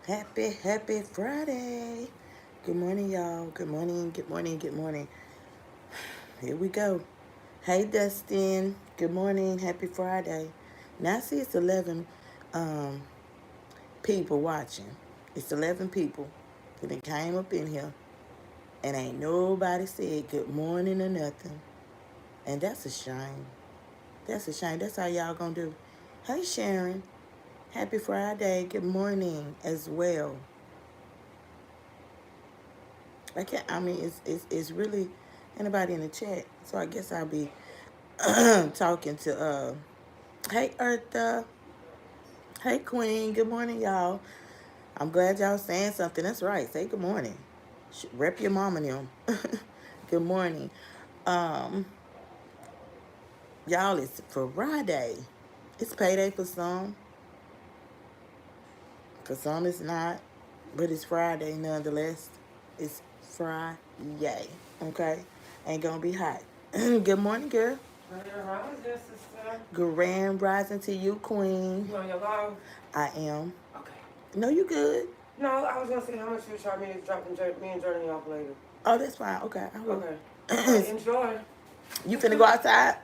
Happy Friday. Good morning, y'all. Good morning, good morning, good morning. Here we go. Hey, Dustin. Good morning. Happy Friday. Now, I see it's 11 um, people watching. It's 11 people that came up in here, and ain't nobody said good morning or nothing. And that's a shame. That's a shame. That's how y'all gonna do. Hey, Sharon. Happy Friday. Good morning as well. I can't. I mean, it's really anybody in the chat. So I guess I'll be talking to. Hey, Eartha. Hey, Queen. Good morning, y'all. I'm glad y'all saying something. That's right. Say good morning. Rep your mom and them. Good morning. Um, y'all, it's Friday. It's payday for some. For some, it's not. But it's Friday nonetheless. It's Friday. Okay? Ain't gonna be hot. Good morning, girl. How is your sister? Grand rising to you, Queen. You on your live? I am. Okay. No, you good. No, I was gonna see how much you charge me to drop me and Jordan off later. Oh, that's fine. Okay, I will. Okay. Right, enjoy. You finna go outside?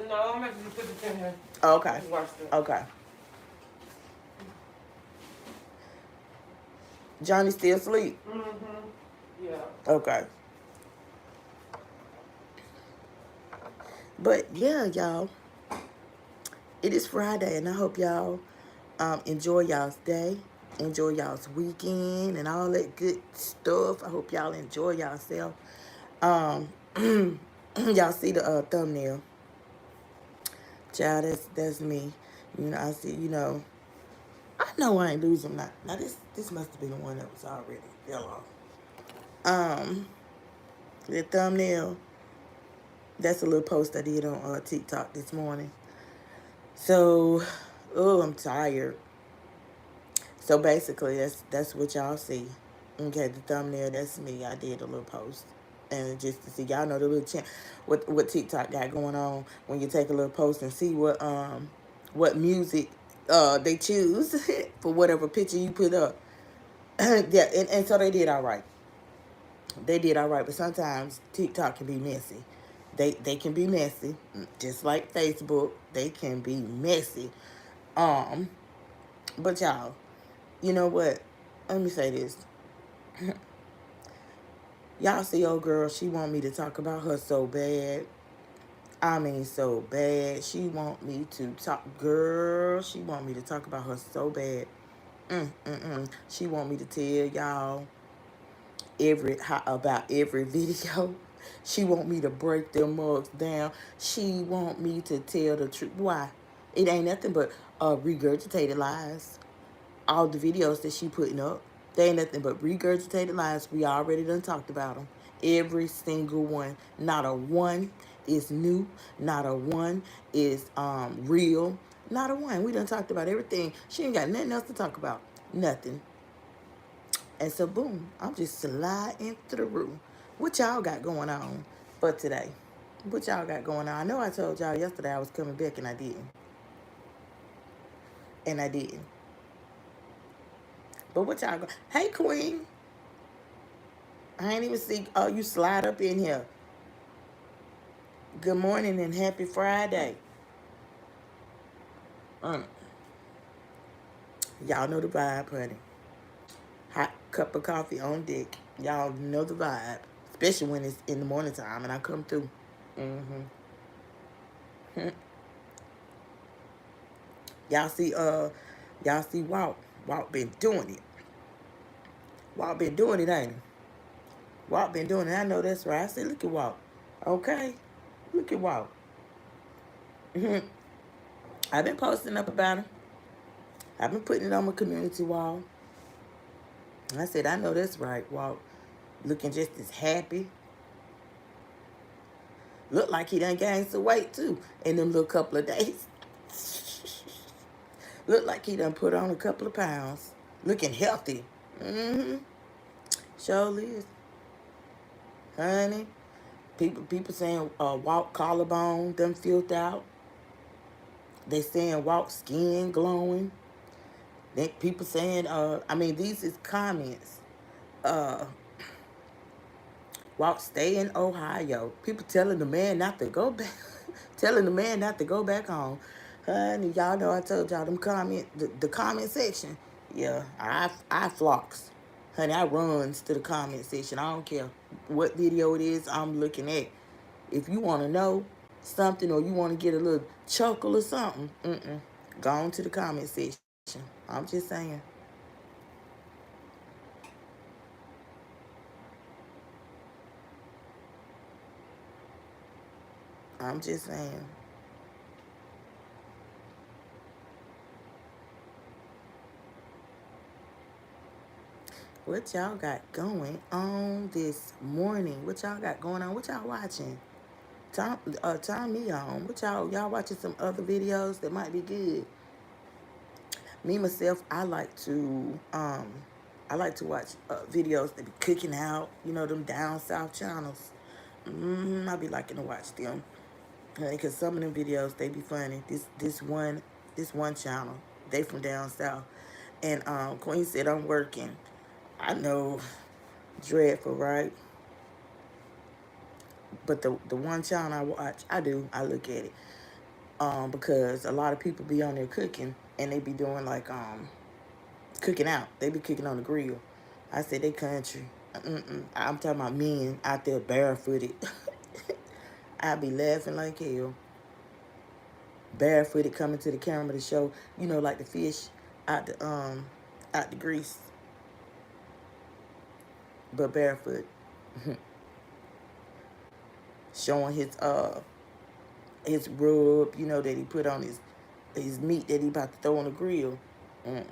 No, I'm actually put this in here. Oh, okay. Just watched it. Okay. Johnny still asleep? Yeah. Okay. But yeah, y'all. It is Friday, and I hope y'all enjoy y'all's day, enjoy y'all's weekend, and all that good stuff. I hope y'all enjoy yourself. Um, y'all see the thumbnail. Child, that's me. You know, I see. You know, I know I ain't losing that. Now this must have been the one that was already fell off. The thumbnail. That's a little post I did on TikTok this morning. So, oh, I'm tired. So basically, that's what y'all see. Okay, the thumbnail. That's me. I did a little post, and just to see, y'all know the little what TikTok got going on when you take a little post and see what music they choose for whatever picture you put up. Yeah, and so they did all right. They did all right, but sometimes TikTok can be messy. They can be messy, just like Facebook. They can be messy. Um, but y'all, you know what? Let me say this. Y'all see old girl, she want me to talk about her so bad. I mean so bad. She want me to talk, girl, she want me to talk about her so bad. She want me to tell y'all about every video. She want me to break them mugs down. She want me to tell the truth. Why? It ain't nothing but regurgitated lies. All the videos that she putting up, they ain't nothing but regurgitated lies. We already done talked about them. Every single one. Not a one is new. Not a one is real. Not a one. We done talked about everything. She ain't got nothing else to talk about. Nothing. And so, boom, I'm just sliding through. What y'all got going on for today? What y'all got going on? I know I told y'all yesterday I was coming back, and I didn't. And I didn't. But what y'all got? Hey, Queen. I ain't even see. Oh, you slide up in here. Good morning and happy Friday. Mm. Y'all know the vibe, honey. Hot cup of coffee on deck. Y'all know the vibe. Especially when it's in the morning time and I come through. Mm-hmm. Y'all see y'all see Walt. Walt been doing it. Walt been doing it, ain't he? Walt been doing it. I know that's right. I said, look at Walt. Okay. Look at Walt. I've been posting up about him. I've been putting it on my community wall. I said, I know that's right, Walt. Looking just as happy. Look like he done gained some weight too in them little couple of days. Look like he done put on a couple of pounds. Looking healthy. Mm-hmm. Surely is. Honey. People saying Walt collarbone done filled out. They saying Walt skin glowing. Then people saying, I mean, these is comments. Uh, stay in Ohio. People telling the man not to go back, telling the man not to go back home. Honey, y'all know I told y'all them the comment section. Yeah, I flocks. Honey, I runs to the comment section. I don't care what video it is I'm looking at. If you want to know something or you want to get a little chuckle or something, go on to the comment section. I'm just saying. I'm just saying. What y'all got going on this morning? What y'all got going on? What y'all watching? Turn me on. What y'all watching some other videos that might be good? Me myself, I like to watch videos that be cooking out. You know them down south channels. I be liking to watch them because some of them videos they be funny. This one channel, they from down south, and Queen said I'm working. I know, dreadful, right? But the one channel I watch, I look at it because a lot of people be on there cooking and they be doing like cooking out. They be cooking on the grill. I said they country. I'm talking about men out there barefooted. I be laughing like hell. Barefooted coming to the camera to show, like the fish out the grease, but barefoot, showing his rub, that he put on his meat that he about to throw on the grill. And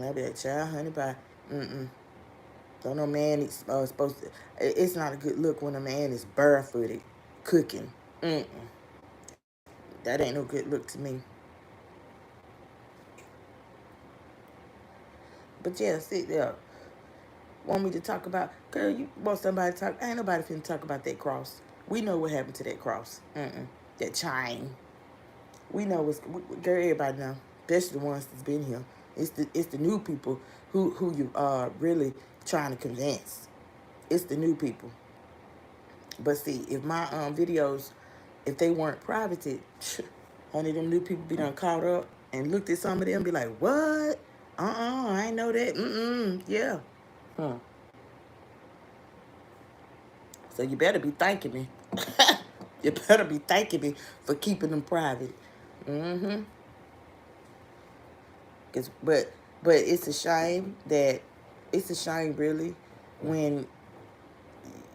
I be like, child, honey pie. Don't no man is supposed to. It's not a good look when a man is barefooted cooking. That ain't no good look to me. But yeah, sit there. Want me to talk about? Girl, you want somebody to talk? Ain't nobody finna talk about that cross. We know what happened to that cross. That chain. We know girl. Everybody know, especially the ones that's been here. It's the new people who you are really trying to convince. It's the new people. But see, if my videos, if they weren't privated, honey, them new people be done caught up and looked at some of them and be like, what? I ain't know that. Yeah. Huh. So you better be thanking me. You better be thanking me for keeping them private. Mm-hmm. Cause, but it's a shame really when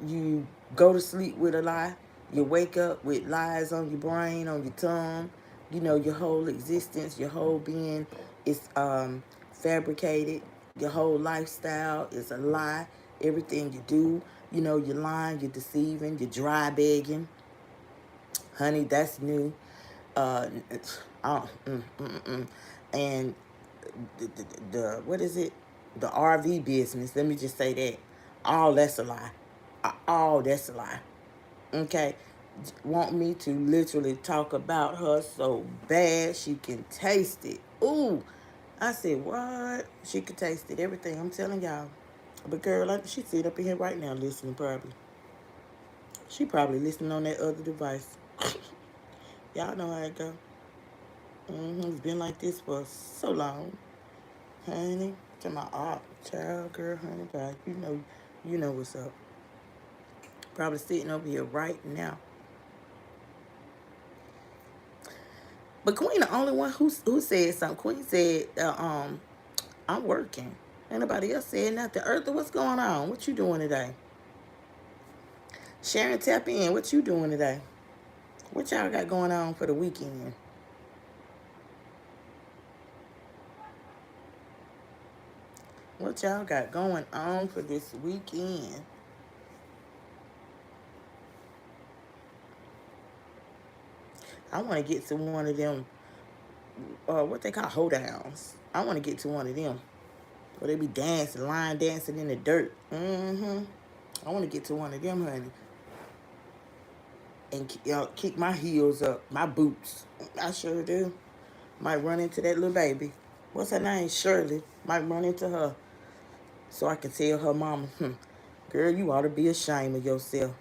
you go to sleep with a lie, you wake up with lies on your brain, on your tongue. Your whole existence, your whole being is fabricated. Your whole lifestyle is a lie. Everything you do, you're lying, you're deceiving, you're dry begging. Honey, that's new. Oh, and the what is it? The RV business. Let me just say that. All that's a lie. All that's a lie. Okay. Want me to literally talk about her so bad she can taste it. Ooh. I said, what? She can taste it. Everything. I'm telling y'all. But girl, she sit up in here right now listening probably. She probably listening on that other device. Y'all know how it go. It's been like this for so long. Honey, to my art child, girl, honey, God, you know what's up. Probably sitting over here right now. But Queen, the only one who said something. Queen said, I'm working. Ain't nobody else said nothing. Eartha, what's going on? What you doing today? Sharon, tap in. What you doing today? What y'all got going on for the weekend? What y'all got going on for this weekend? I want to get to one of them, what they call hold downs. I want to get to one of them where they be dancing, line dancing in the dirt. I want to get to one of them, honey, and kick my heels up, my boots. I sure do. Might run into that little baby. What's her name? Shirley. Might run into her so I can tell her mama, girl, you ought to be ashamed of yourself.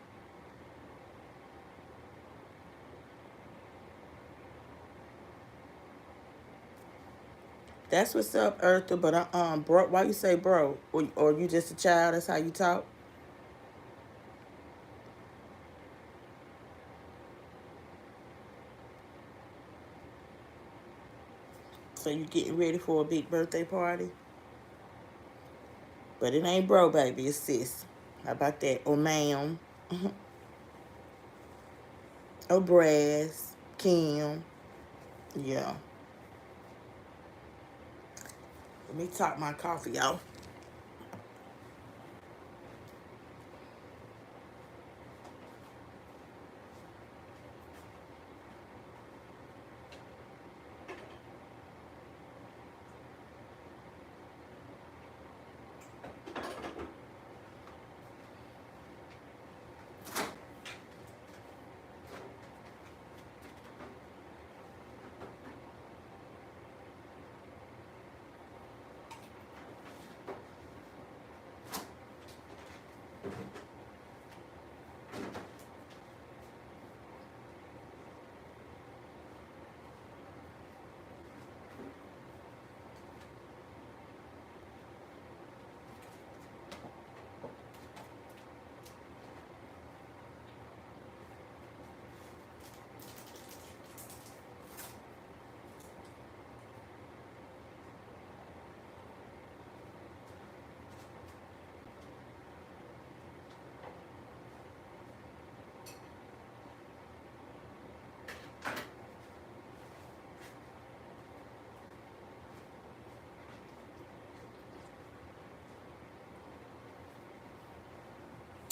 That's what's up, Eartha. But bro, why you say bro? Or you just a child? That's how you talk. So you getting ready for a big birthday party? But it ain't bro, baby. It's sis. How about that? Or ma'am. Or brass. Kim. Yeah. Let me top my coffee off.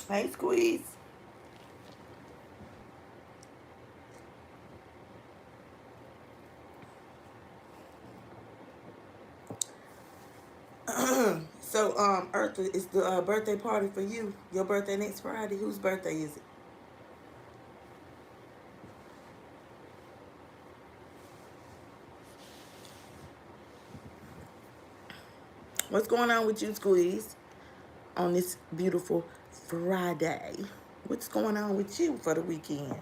Hey, Squeeze. So, Eartha, it's the birthday party for you. Your birthday next Friday. Whose birthday is it? What's going on with you, Squeeze, on this beautiful Friday? What's going on with you for the weekend?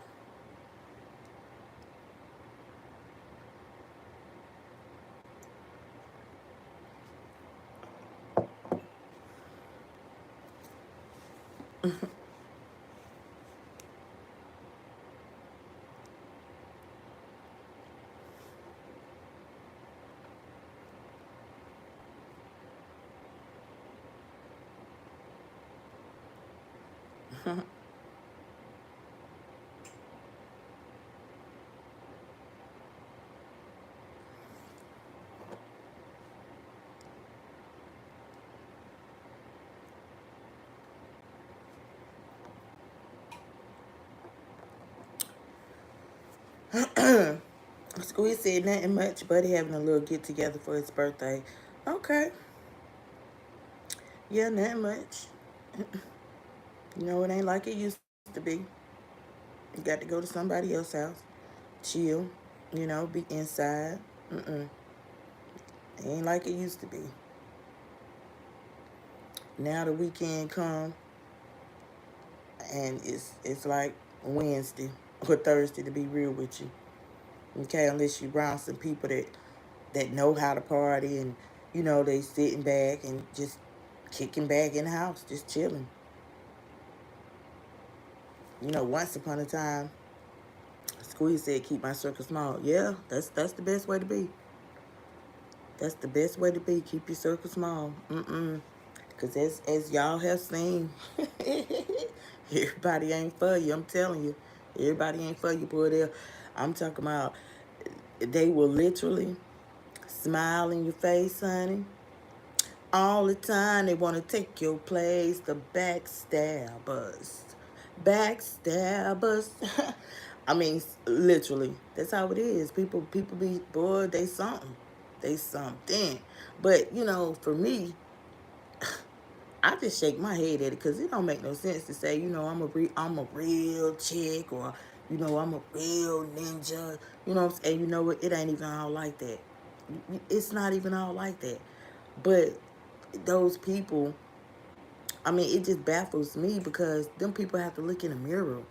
Squeeze said nothing much, buddy having a little get together for his birthday. Okay. Yeah, nothing much. You know, it ain't like it used to be. You got to go to somebody else's house, chill, be inside. Mm-mm. It ain't like it used to be. Now the weekend come and it's like Wednesday or Thursday to be real with you. Okay, unless you around some people that know how to party and they sitting back and just kicking back in the house, just chilling. Once upon a time, Squeeze said, "Keep my circle small." Yeah, that's the best way to be. That's the best way to be. Keep your circle small. Cause as y'all have seen, everybody ain't for you. I'm telling you, everybody ain't for you, boy. I'm talking about. They will literally smile in your face, honey. All the time they want to take your place. The backstabbers. Backstabbers. I mean, literally. That's how it is. People be, boy, they something. They something. But, for me, I just shake my head at it because it don't make no sense to say, I'm a real chick or, I'm a real ninja. You know what I'm saying? You know what? It ain't even all like that. It's not even all like that. But those people, I mean, it just baffles me because them people have to look in the mirror.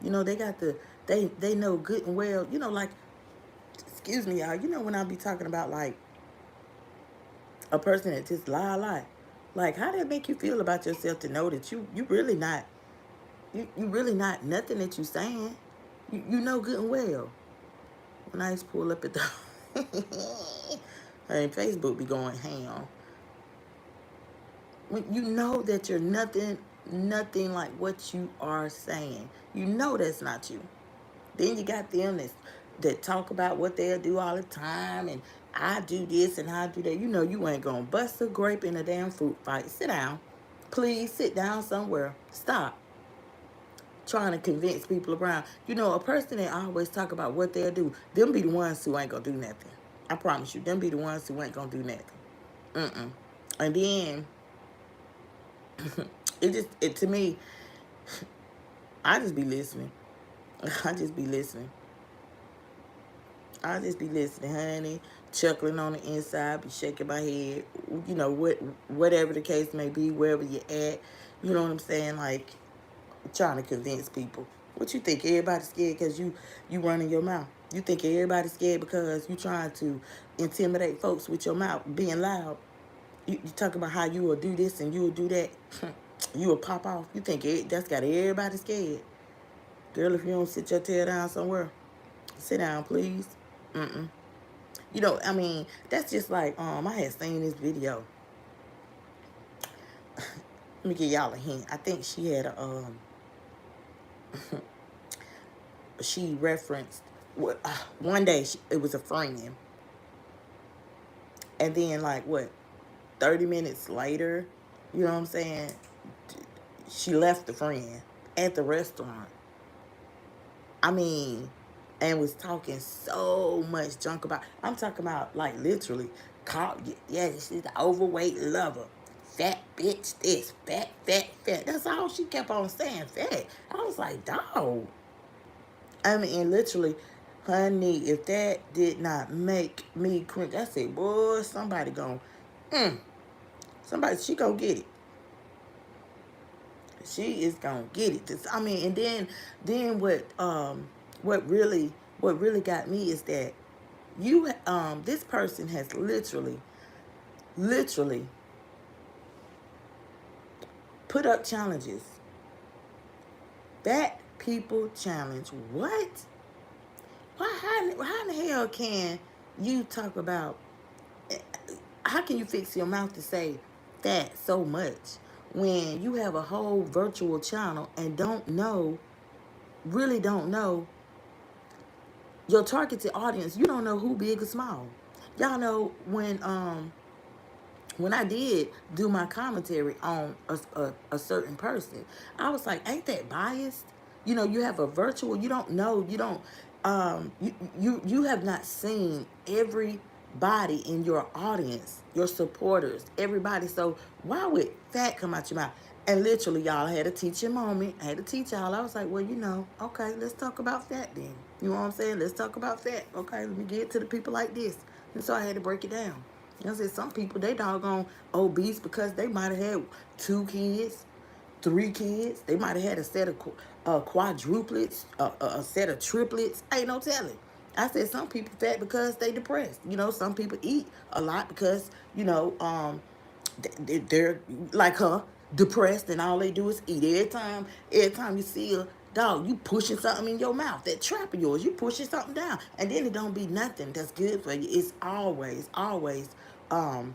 They got to, they know good and well, like, excuse me, y'all, when I be talking about like a person that just lie a lot, like how that make you feel about yourself to know that you really not, you really not nothing that you saying. You know good and well. When I used to pull up at the, hey, Facebook be going ham. When you know that you're nothing like what you are saying, that's not you. Then you got them that talk about what they'll do all the time, and I do this and I do that. You ain't gonna bust a grape in a damn fruit fight. Sit down. Please sit down somewhere. Stop trying to convince people around. A person that always talk about what they'll do, them be the ones who ain't gonna do nothing. I promise you, them be the ones who ain't gonna do nothing. Mm-mm. And then to me, I just be listening. I just be listening. I just be listening, honey, chuckling on the inside, be shaking my head, whatever the case may be, wherever you're at. You know what I'm saying? Like trying to convince people. What you think? Everybody's scared because you running your mouth. You think everybody's scared because you trying to intimidate folks with your mouth, being loud. You talk about how you will do this and you will do that. You will pop off. You think that's got everybody scared. Girl, if you don't sit your tail down somewhere, sit down, please. Mm-mm. I mean, that's just like I had seen this video. Let me give y'all a hint. I think she had a she referenced one day it was a friend, and then like what 30 minutes later, you know what I'm saying? She left the friend at the restaurant. I mean, and was talking so much junk about. I'm talking about like literally. Call yeah, she's the overweight lover. Fat bitch, this fat, fat, fat. That's all she kept on saying. Fat. I was like, dog. I mean, and literally, honey, if that did not make me cringe, I said, boy, somebody gon' somebody, she gonna get it. She is gonna get it. I mean, and then what really got me is that this person has literally put up challenges. That people challenge. What? Why? How in the hell can you talk about? How can you fix your mouth to say that so much when you have a whole virtual channel and really don't know your targeted audience? You don't know who big or small. Y'all know when I did do my commentary on a certain person, I was like, ain't that biased? You have a virtual, you don't know, you don't, you have not seen everybody in your audience, your supporters, everybody. So why would fat come out your mouth? And literally, y'all, I had a teaching moment. I had to teach y'all. I was like, well, okay, let's talk about fat then. You know what I'm saying? Let's talk about fat. Okay, let me get to the people like this. And so I had to break it down. I said some people, they doggone obese because they might have had 2 kids, 3 kids. They might have had a set of quadruplets, a set of triplets. Ain't no telling. I said some people fat because they depressed. Some people eat a lot because they're like her, depressed, and all they do is eat. Every time you see a dog, you pushing something in your mouth. That trap of yours, you pushing something down, and then it don't be nothing that's good for you. It's always um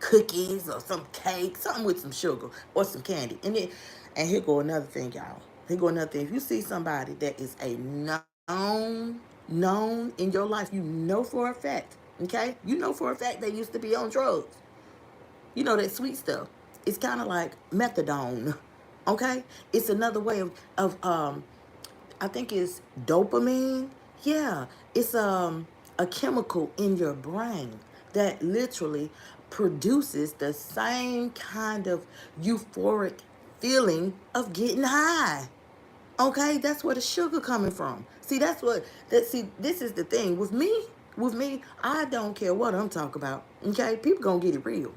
cookies or some cake, something with some sugar or some candy. And here go another thing, y'all. Here go another thing. If you see somebody that is a known in your life, for a fact, okay? For a fact they used to be on drugs. That sweet stuff. It's kind of like methadone, okay? It's another way of I think it's dopamine. Yeah, it's a chemical in your brain that literally produces the same kind of euphoric feeling of getting high. Okay, that's where the sugar coming from. See, this is the thing with me. With me, I don't care what I'm talking about. Okay, people gonna get it real.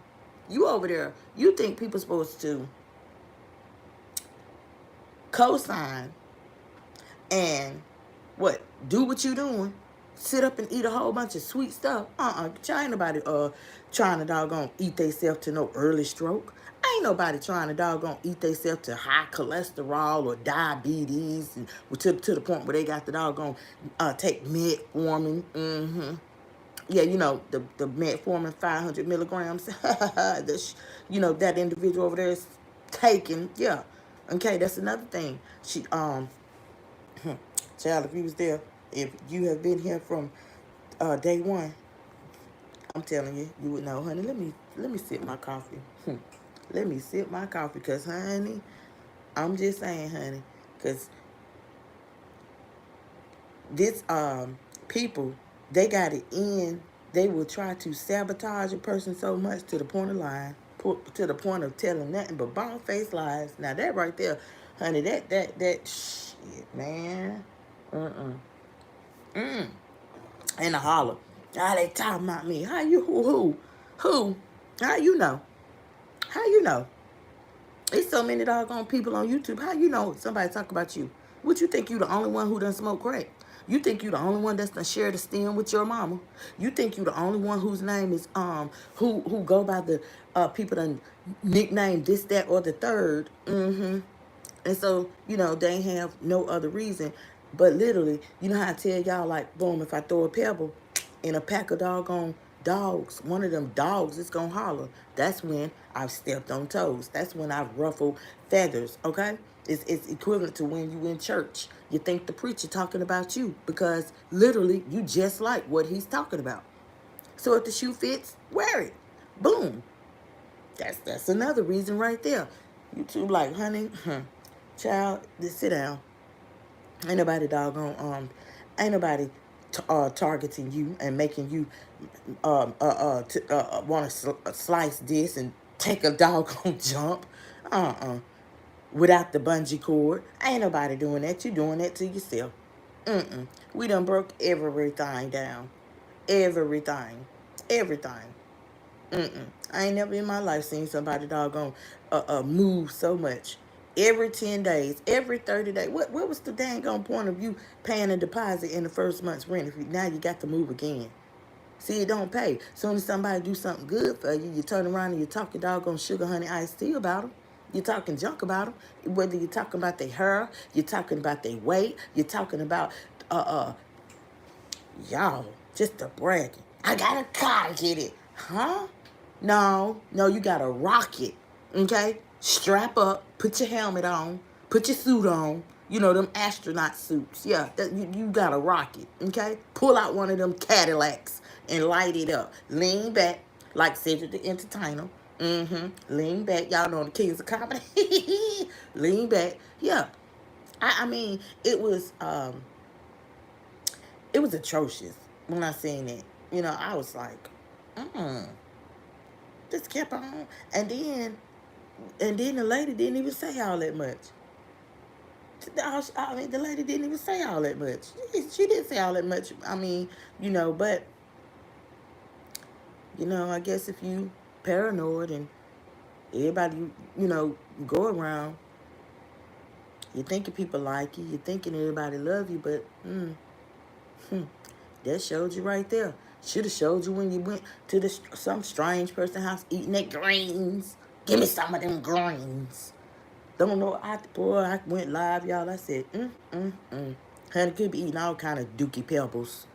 You over there, you think people supposed to co-sign and what? Do what you doing? Sit up and eat a whole bunch of sweet stuff? Ain't nobody trying to doggone eat theyself to no early stroke. Ain't nobody trying to doggone eat theyself to high cholesterol or diabetes and to the point where they got the doggone take metformin. Yeah, the metformin 500 milligrams. That individual over there is taking. Yeah, okay, that's another thing. Child, if you was there, if you have been here from day one, I'm telling you, you would know, honey. Let me sip my coffee. Let me sip my coffee, cause honey, I'm just saying, honey, cause this people, they got it in. They will try to sabotage a person so much to the point of lying, to the point of telling nothing but bald faced lies. Now that right there, honey, that shit, man. And a holler. They talking about me. How you who? How you know? How you know? There's so many doggone people on YouTube. How you know somebody talk about you? What you think you the only one who done smoke crack? You think you the only one that's done share the stem with your mama? You think you the only one whose name is who go by the people done nickname this, that, or the third? And so, they ain't have no other reason. But literally, you know how I tell y'all, like, boom, if I throw a pebble in a pack of doggone dogs, one of them dogs is going to holler. That's when I've stepped on toes. That's when I've ruffled feathers, okay? It's equivalent to when you in church. You think the preacher talking about you because literally you just like what he's talking about. So if the shoe fits, wear it. Boom. That's another reason right there. YouTube like, honey, child, just sit down. Ain't nobody ain't nobody targeting you and making you want to slice this and take a doggone jump. Without the bungee cord. Ain't nobody doing that. You doing that to yourself. We done broke everything down. Everything. Everything. I ain't never in my life seen somebody doggone move so much. Every 10 days, every 30 days. What was the dang on point of you paying a deposit in the first month's rent if now you got to move again? See, it don't pay. Soon as somebody do something good for you, you turn around and you talking doggone sugar honey iced tea about them. You're talking junk about them. Whether you're talking about their hair, you're talking about their weight, you're talking about y'all, just a bragging. I got a car to get it. Huh? No, you got to rock it. Okay? Strap up, put your helmet on, put your suit on. Them astronaut suits. Yeah, you got to rock it. Okay? Pull out one of them Cadillacs and light it up. Lean back like Cedric the Entertainer. Lean back. Y'all know the Kings of Comedy. Lean back. Yeah. I mean, it was atrocious when I seen it. I was like, just kept on. And then the lady didn't even say all that much. I mean, the lady didn't even say all that much. She didn't say all that much. I mean, but, I guess if you paranoid and everybody, go around, you're thinking people like you, you're thinking everybody love you, but, that showed you right there. Should have showed you when you went to some strange person's house eating their greens. Give me some of them greens. Don't know. I went live, y'all. I said, Honey could be eating all kind of dookie pebbles.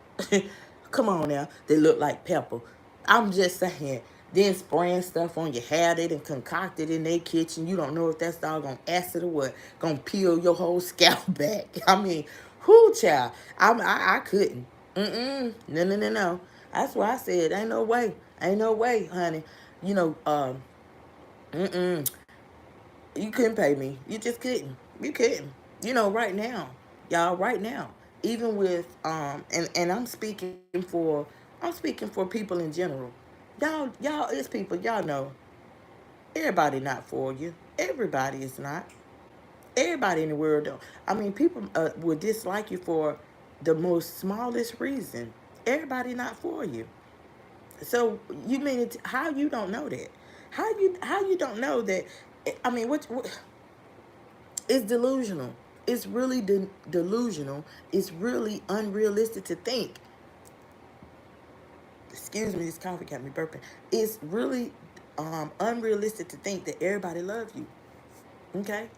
Come on now. They look like pepper. I'm just saying. Then spraying stuff on your hair. They done concocted in their kitchen. You don't know if that's doggone acid or what. Gonna peel your whole scalp back. I mean, whoo, child. I couldn't. No. That's why I said, ain't no way. Ain't no way, honey. You know, you couldn't pay me. You just couldn't. You couldn't. Right now, y'all, right now, even with and I'm speaking for people in general. Y'all is people. Y'all know everybody not for you. Everybody is not. Everybody in the world don't. I mean, people will dislike you for the most smallest reason. Everybody not for you. So you mean it? How you don't know that? How you don't know that? I mean, what it's delusional. It's really delusional. It's really unrealistic to think. Excuse me, this coffee got me burping. It's really unrealistic to think that everybody loves you. Okay,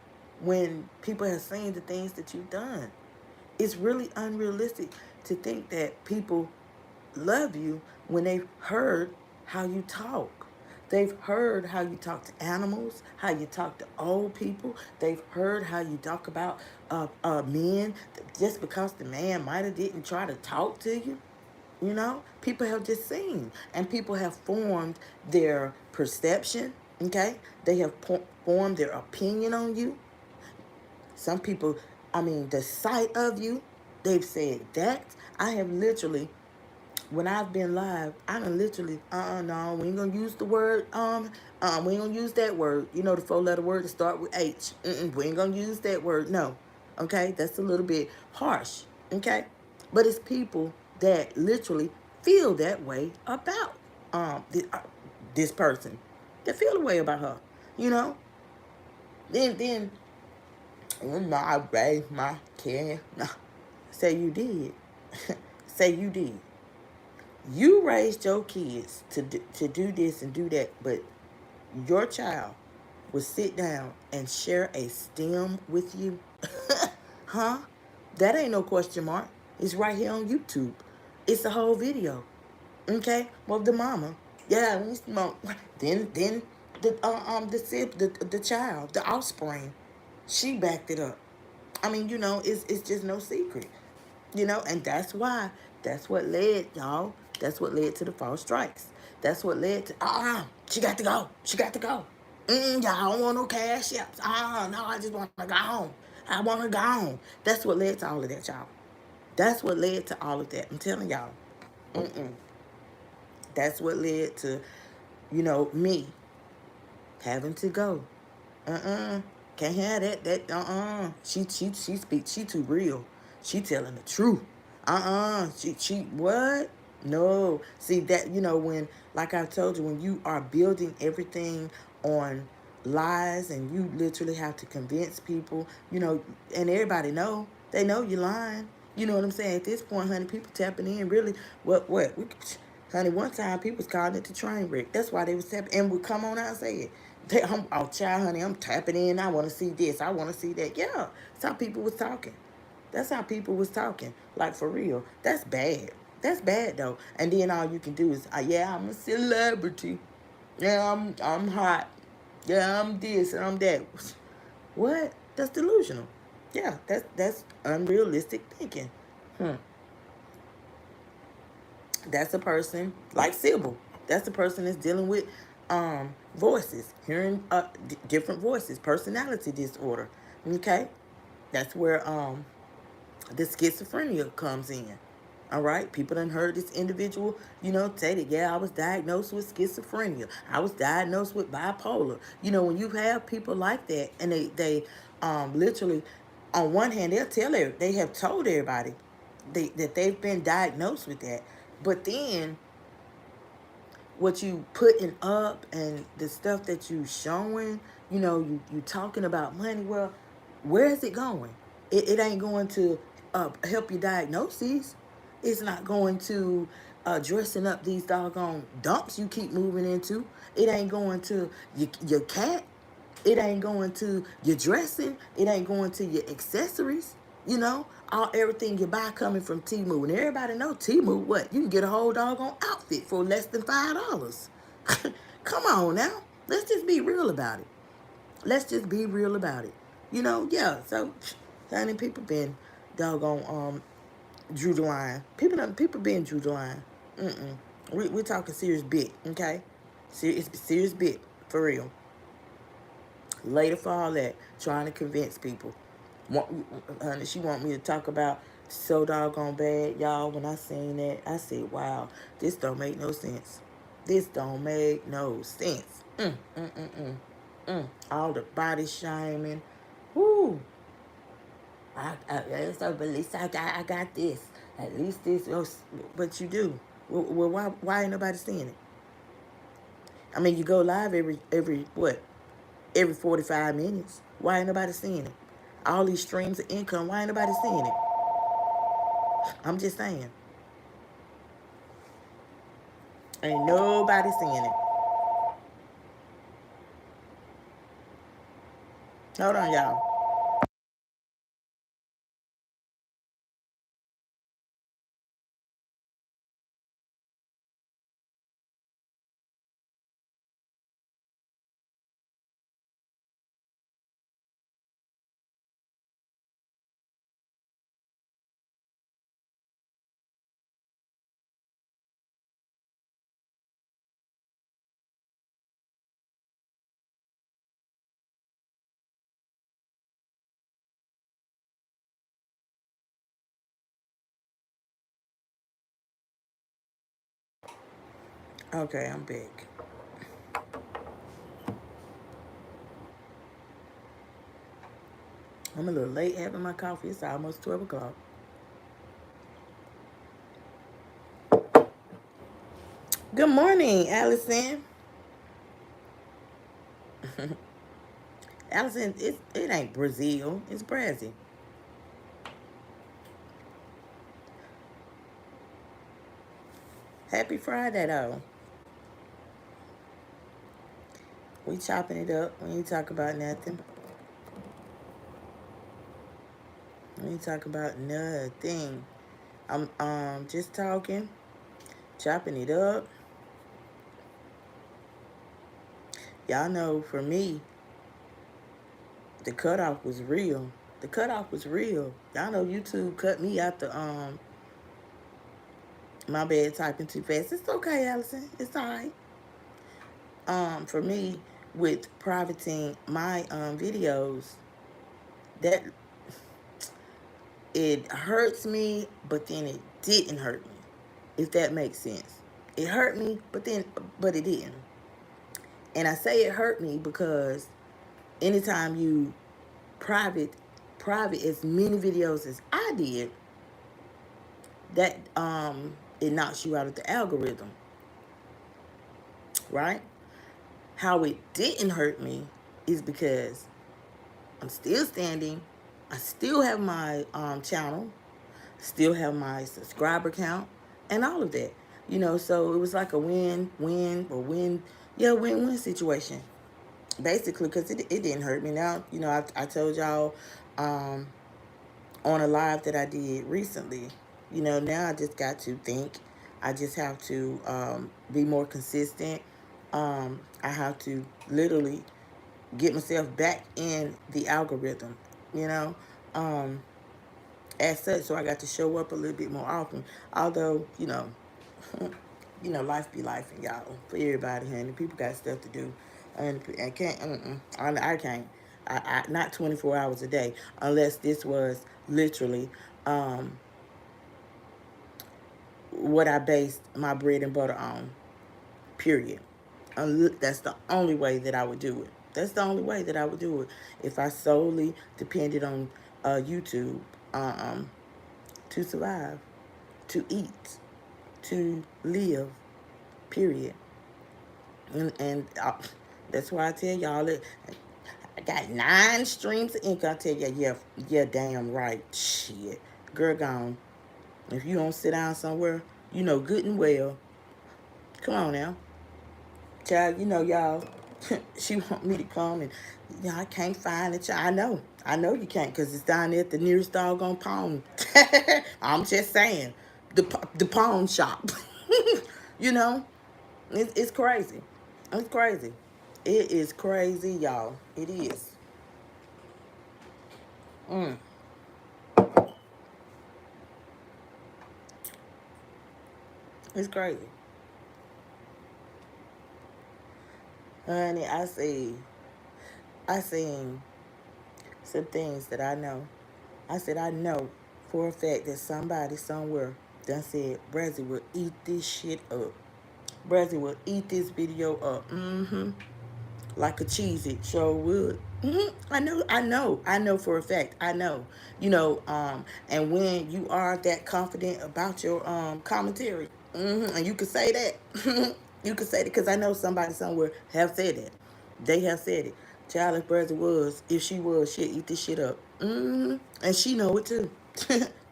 when people have seen the things that you've done, it's really unrealistic to think that people love you when they've heard how you talk. They've heard how you talk to animals, how you talk to old people. They've heard how you talk about men. Just because the man might have didn't try to talk to you, people have just seen, and people have formed their perception. Okay, they have formed their opinion on you. Some people, I mean, the sight of you, they've said that. I have literally, when I've been live, I done literally, no, we ain't gonna use the word, we ain't gonna use that word. You know, the 4-letter word to start with H. We ain't gonna use that word. No, okay, that's a little bit harsh. Okay, but it's people that literally feel that way about this person. They feel the way about her. You know, then no, I raised my kid. No, say you did. Say you did. You raised your kids to do this and do that, but your child will sit down and share a stem with you. Huh? That ain't no question mark. It's right here on YouTube. It's a whole video. Okay? Well, the mama. Yeah, we smoke. Then the child, the offspring, she backed it up. I mean, it's just no secret. And that's what led, y'all. That's what led to the false strikes. That's what led to, she got to go. She got to go. Y'all don't want no cash apps. No, I just want to go home. I want to go home. That's what led to all of that, y'all. That's what led to all of that. I'm telling y'all. Mm-mm. That's what led to, me having to go. Can't have that. She speaks. She too real. She telling the truth. She what? No. See that, when, like I told you, when you are building everything on lies and you literally have to convince people, and everybody know, they know you're lying. You know what I'm saying? At this point, honey, people tapping in really, what? Honey, one time people was calling it the train wreck. That's why they was tapping and would come on out and say it. Child, honey, I'm tapping in. I want to see this. I want to see that. Yeah, that's how people was talking. That's how people was talking. Like, for real. That's bad. That's bad, though. And then all you can do is, yeah, I'm a celebrity. Yeah, I'm hot. Yeah, I'm this and I'm that. What? That's delusional. Yeah, that's unrealistic thinking. That's a person like Sybil. That's a person that's dealing with voices, hearing different voices, personality disorder. Okay, that's where the schizophrenia comes in. All right, people done heard this individual, say that, yeah, I was diagnosed with schizophrenia. I was diagnosed with bipolar. When you have people like that, and they literally, on one hand, they have told everybody that they've been diagnosed with that, but then what you putting up and the stuff that you showing, you talking about money. Well, where is it going? It ain't going to help your diagnoses. It's not going to dressing up these doggone dumps you keep moving into. It ain't going to your cat. It ain't going to your dressing. It ain't going to your accessories. Everything you buy coming from Temu. And everybody know Temu, what? You can get a whole doggone outfit for less than $5. Come on now. Let's just be real about it. Let's just be real about it. Yeah. So, honey, people been doggone drew the line. People been drew the line. We're talking serious bit, okay? Serious bit, for real. Later for all that, trying to convince people. Honey, she want me to talk about so doggone bad, y'all. When I seen that, I said, wow, this don't make no sense. This don't make no sense. All the body shaming. Woo. At least I got this. At least this, oh, but you do. Well, why ain't nobody seeing it? I mean, you go live every what? Every 45 minutes. Why ain't nobody seeing it? All these streams of income, why ain't nobody seeing it? I'm just saying. Ain't nobody seeing it. Hold on, y'all. Okay, I'm back. I'm a little late having my coffee. It's almost 12 o'clock. Good morning, Allison. Allison, it ain't Brazil. It's Brazil. Happy Friday, though. We chopping it up. We ain't talk about nothing. We ain't talk about nothing. I'm just talking, chopping it up. Y'all know for me, the cutoff was real. The cutoff was real. Y'all know YouTube cut me out the my bad typing too fast. It's okay, Allison. It's alright. For me, with privating my videos, that it hurts me, but then it didn't hurt me. If that makes sense. It hurt me, but it didn't. And I say it hurt me because anytime you private private as many videos as I did, that it knocks you out of the algorithm, right? How it didn't hurt me is because I'm still standing. I still have my channel, still have my subscriber count, and all of that. So it was like a win-win situation, basically, because it didn't hurt me. Now, I told y'all um, on a live that I did recently, now I just got to think. I just have to be more consistent. I have to literally get myself back in the algorithm, you know, um, as such. So I got to show up a little bit more often. Although, life be life, and y'all, for everybody, honey. People got stuff to do, and I can't. I can't. Not 24 hours a day, unless this was literally what I based my bread and butter on. Period. That's the only way that I would do it. That's the only way that I would do it. If I solely depended on YouTube um, to survive, to eat, to live, period. And that's why I tell y'all that I got 9 streams of income. I tell you, yeah, damn right. Shit. Girl gone. If you don't sit down somewhere, you know good and well. Come on now. Child, y'all, she want me to come and, I can't find it. I know you can't because it's down there at the nearest doggone pawn. I'm just saying. The pawn shop. you know, it's crazy. It's crazy. It is crazy, y'all. It is. Mm, it's crazy. Honey, I seen some things that I know. I said, I know for a fact that somebody somewhere done said, Brazzy will eat this shit up. Brazzy will eat this video up. Mm-hmm. like a cheese it sure would. I know for a fact. I know, and when you are that confident about your commentary, and you can say that, you can say that because I know somebody somewhere have said that. They have said it. Child, if brother was, if she was, she'd eat this shit up. And she know it too.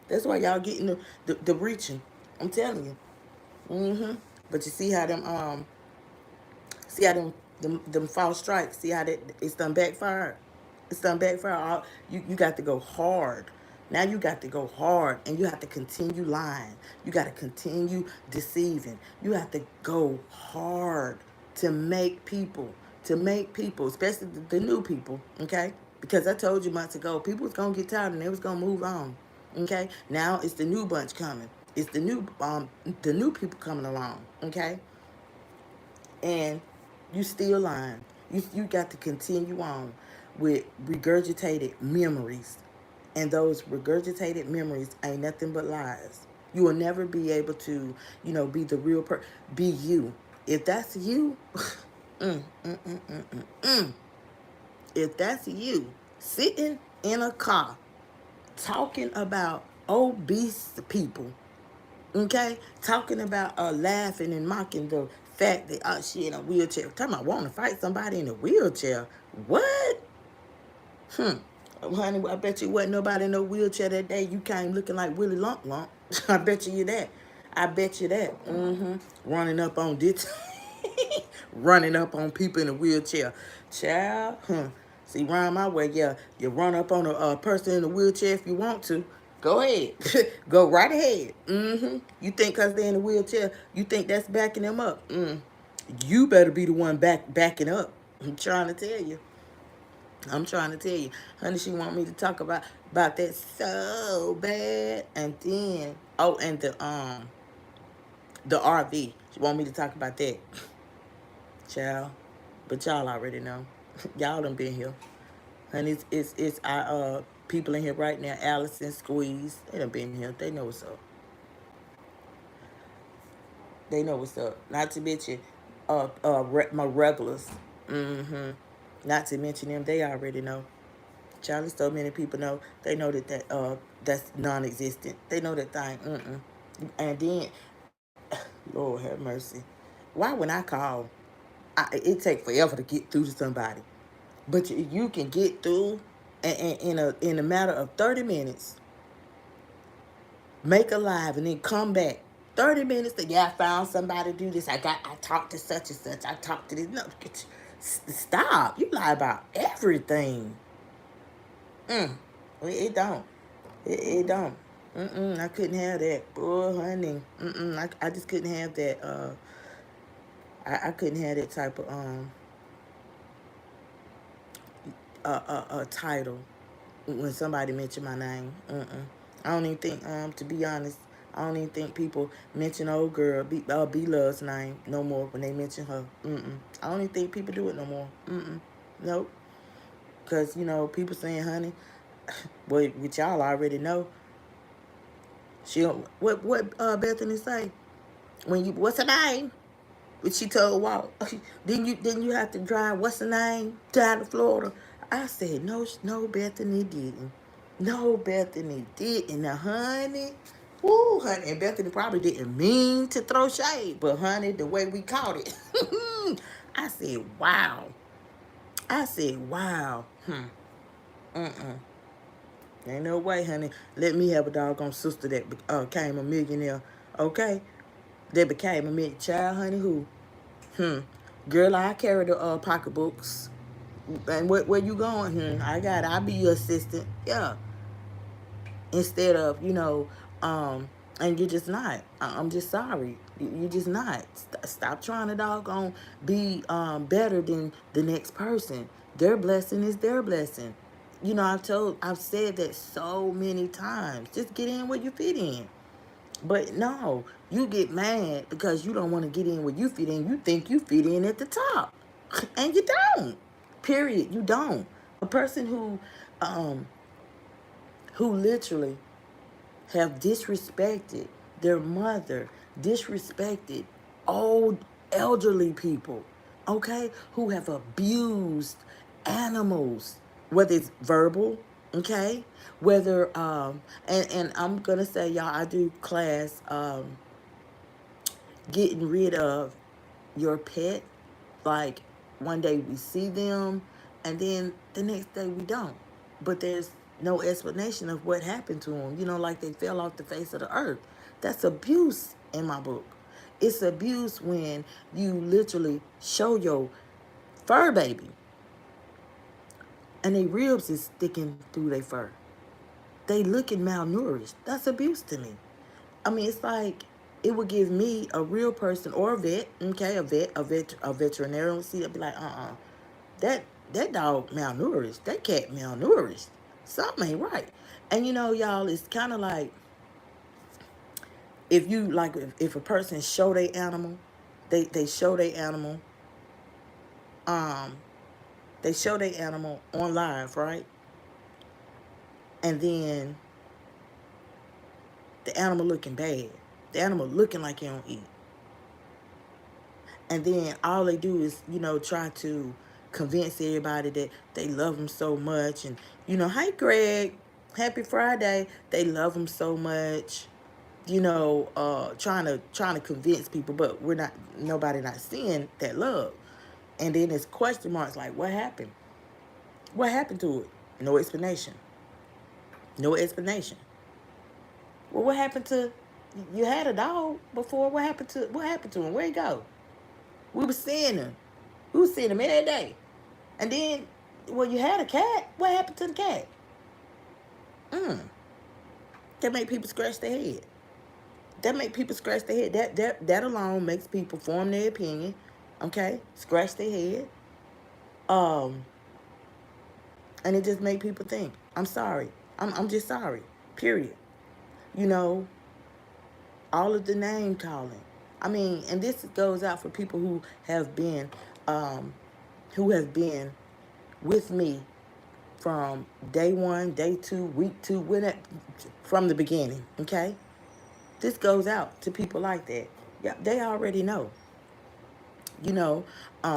That's why y'all getting the reaching. I'm telling you. But you see how them false strikes. See how that it's done backfired. It's done backfired. You got to go hard. Now you got to go hard, and you have to continue lying. You got to continue deceiving. You have to go hard to make people, especially the new people. Okay, because I told you months ago, people was gonna get tired and they was gonna move on. Okay, now it's the new bunch coming. It's the new people coming along. Okay, and you still lying. You got to continue on with regurgitated memories, and those regurgitated memories ain't nothing but lies. You will never be able to, be the real be you. If that's you, if that's you, sitting in a car talking about obese people, okay? Talking about laughing and mocking the fact that she in a wheelchair. Talking about wanting to fight somebody in a wheelchair. What? Honey, I bet you wasn't nobody in no wheelchair that day. You came looking like Willie Lump Lump. I bet you that. I bet you that. Running up on this. Running up on people in a wheelchair. Child, See, round my way, yeah, you run up on a person in a wheelchair if you want to. Go ahead. Go right ahead. You think because they're in a wheelchair, you think that's backing them up. You better be the one backing up. I'm trying to tell you. I'm trying to tell you. Honey, she want me to talk about that so bad. And then, and the RV. She want me to talk about that. Child. But y'all already know. Y'all done been here. And it's our people in here right now. Allison, Squeeze. They done been here. They know what's up. They know what's up. Not to mention my regulars. Not to mention them. They already know. Charlie, so many people know. They know that's non-existent. They know that thing. And then, Lord have mercy. Why when I call, it take forever to get through to somebody. But you can get through in a matter of 30 minutes, make a live, and then come back. 30 minutes that, yeah, I found somebody to do this. I talked to such and such. I talked to this. No, stop. You lie about everything. It don't. It don't. I couldn't have that. Boy, honey. I just couldn't have that. I couldn't have that type of title when somebody mentioned my name. I don't even think, to be honest, I don't even think people mention old girl B Love's name no more when they mention her. I don't even think people do it no more. Nope. Cause people saying, honey, which y'all already know. She what Bethany say when what's her name? Which she told Walt, didn't you have to drive what's her name down to Florida? I said no, Bethany didn't. No, Bethany didn't. Now, honey, woo, honey, and Bethany probably didn't mean to throw shade, but honey, the way we caught it, I said wow. I said wow. Ain't no way, honey. Let me have a doggone sister that became a millionaire. Okay, that became a millionaire. Child, honey, who? Girl, I carry the pocketbooks. And where you going? I'll be your assistant. Yeah. Instead of, and you're just not. I'm just sorry. You're just not. Stop trying to doggone be better than the next person. Their blessing is their blessing. I've said that so many times. Just get in where you fit in. But no, you get mad because you don't want to get in where you fit in. You think you fit in at the top. And you don't. Period. You don't. A person who literally have disrespected their mother, disrespected old elderly people. okay, who have abused animals, whether it's verbal, okay, whether and I'm gonna say, y'all, I do class getting rid of your pet. Like, one day we see them and then the next day we don't, but there's no explanation of what happened to them, like they fell off the face of the earth. That's abuse in my book. It's abuse when you literally show your fur baby and their ribs is sticking through their fur. They looking malnourished. That's abuse to me. I mean, it's like it would give me, a real person or a vet, okay, a veterinarian would see that, be like, that that dog malnourished, that cat malnourished. Something ain't right. And y'all, it's kind of like, if you like, if a person show their animal, they show their animal, um, they show their animal on live, right? And then the animal looking bad, the animal looking like it don't eat, and then all they do is try to convince everybody that they love them so much, and hey Greg, happy Friday, they love them so much, trying to convince people, but we're not, nobody not seeing that love. And then it's question marks, like, what happened to it? No explanation. No explanation. Well, what happened to, you had a dog before, what happened to him? Where'd he go? We were seeing him. We were seeing him every day. And then, well, you had a cat. What happened to the cat? Mm. That make people scratch their head. That make people scratch their head. That alone makes people form their opinion. Okay, scratch their head. Um, and it just make people think. I'm sorry. I'm just sorry. Period. You know, all of the name calling. I mean, and this goes out for people um, who have been with me from day one, day two, week two, from the beginning. Okay, this goes out to people like that. Yeah, they already know. You know,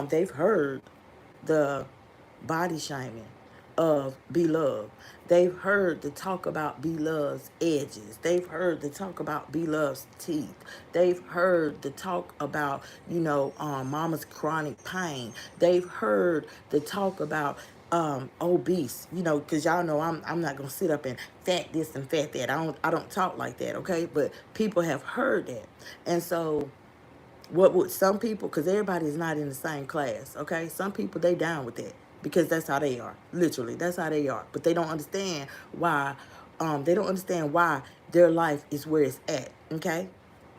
they've heard the body shaming of Beloved. They've heard the talk about Beloved's edges. They've heard the talk about Beloved's teeth. They've heard the talk about, mama's chronic pain. They've heard the talk about obese, because y'all know I'm not gonna sit up and fat this and fat that. I don't talk like that, okay? But people have heard that. And so what would some people, because everybody is not in the same class, okay? Some people, they down with that because that's how they are. Literally, that's how they are. But they don't understand why, their life is where it's at, okay?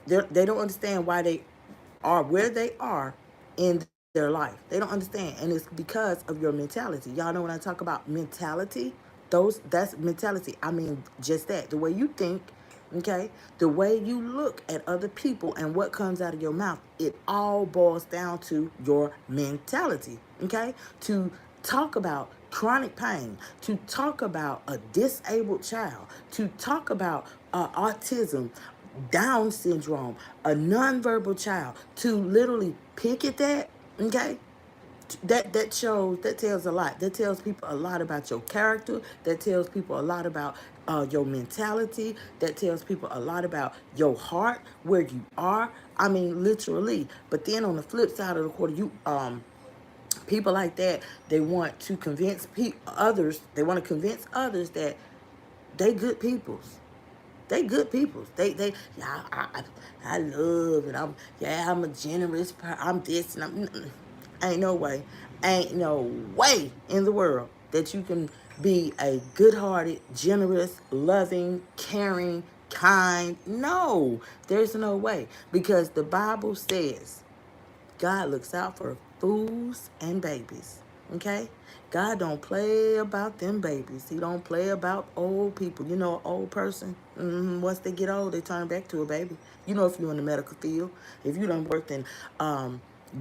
They don't understand why they are where they are in their life. They don't understand. And it's because of your mentality. Y'all know when I talk about mentality, that's mentality. I mean, just that. The way you think, okay? The way you look at other people and what comes out of your mouth, it all boils down to your mentality, okay? To talk about chronic pain, to talk about a disabled child, to talk about autism, Down syndrome, a nonverbal child, to literally pick at that, okay? That tells a lot. That tells people a lot about your character. That tells people a lot about your mentality. That tells people a lot about your heart, where you are. I mean, literally. But then on the flip side of the quarter, people like that, they want to convince others. They want to convince others that they good peoples. They good people. Yeah, I love, and I'm a generous I'm this and ain't no way. Ain't no way in the world that you can be a good-hearted, generous, loving, caring, kind. No, there's no way, because the Bible says God looks out for fools and babies. Okay? God don't play about them babies. He don't play about old people. You know, an old person, once they get old, they turn back to a baby. You know, if you're in the medical field, if you done worked in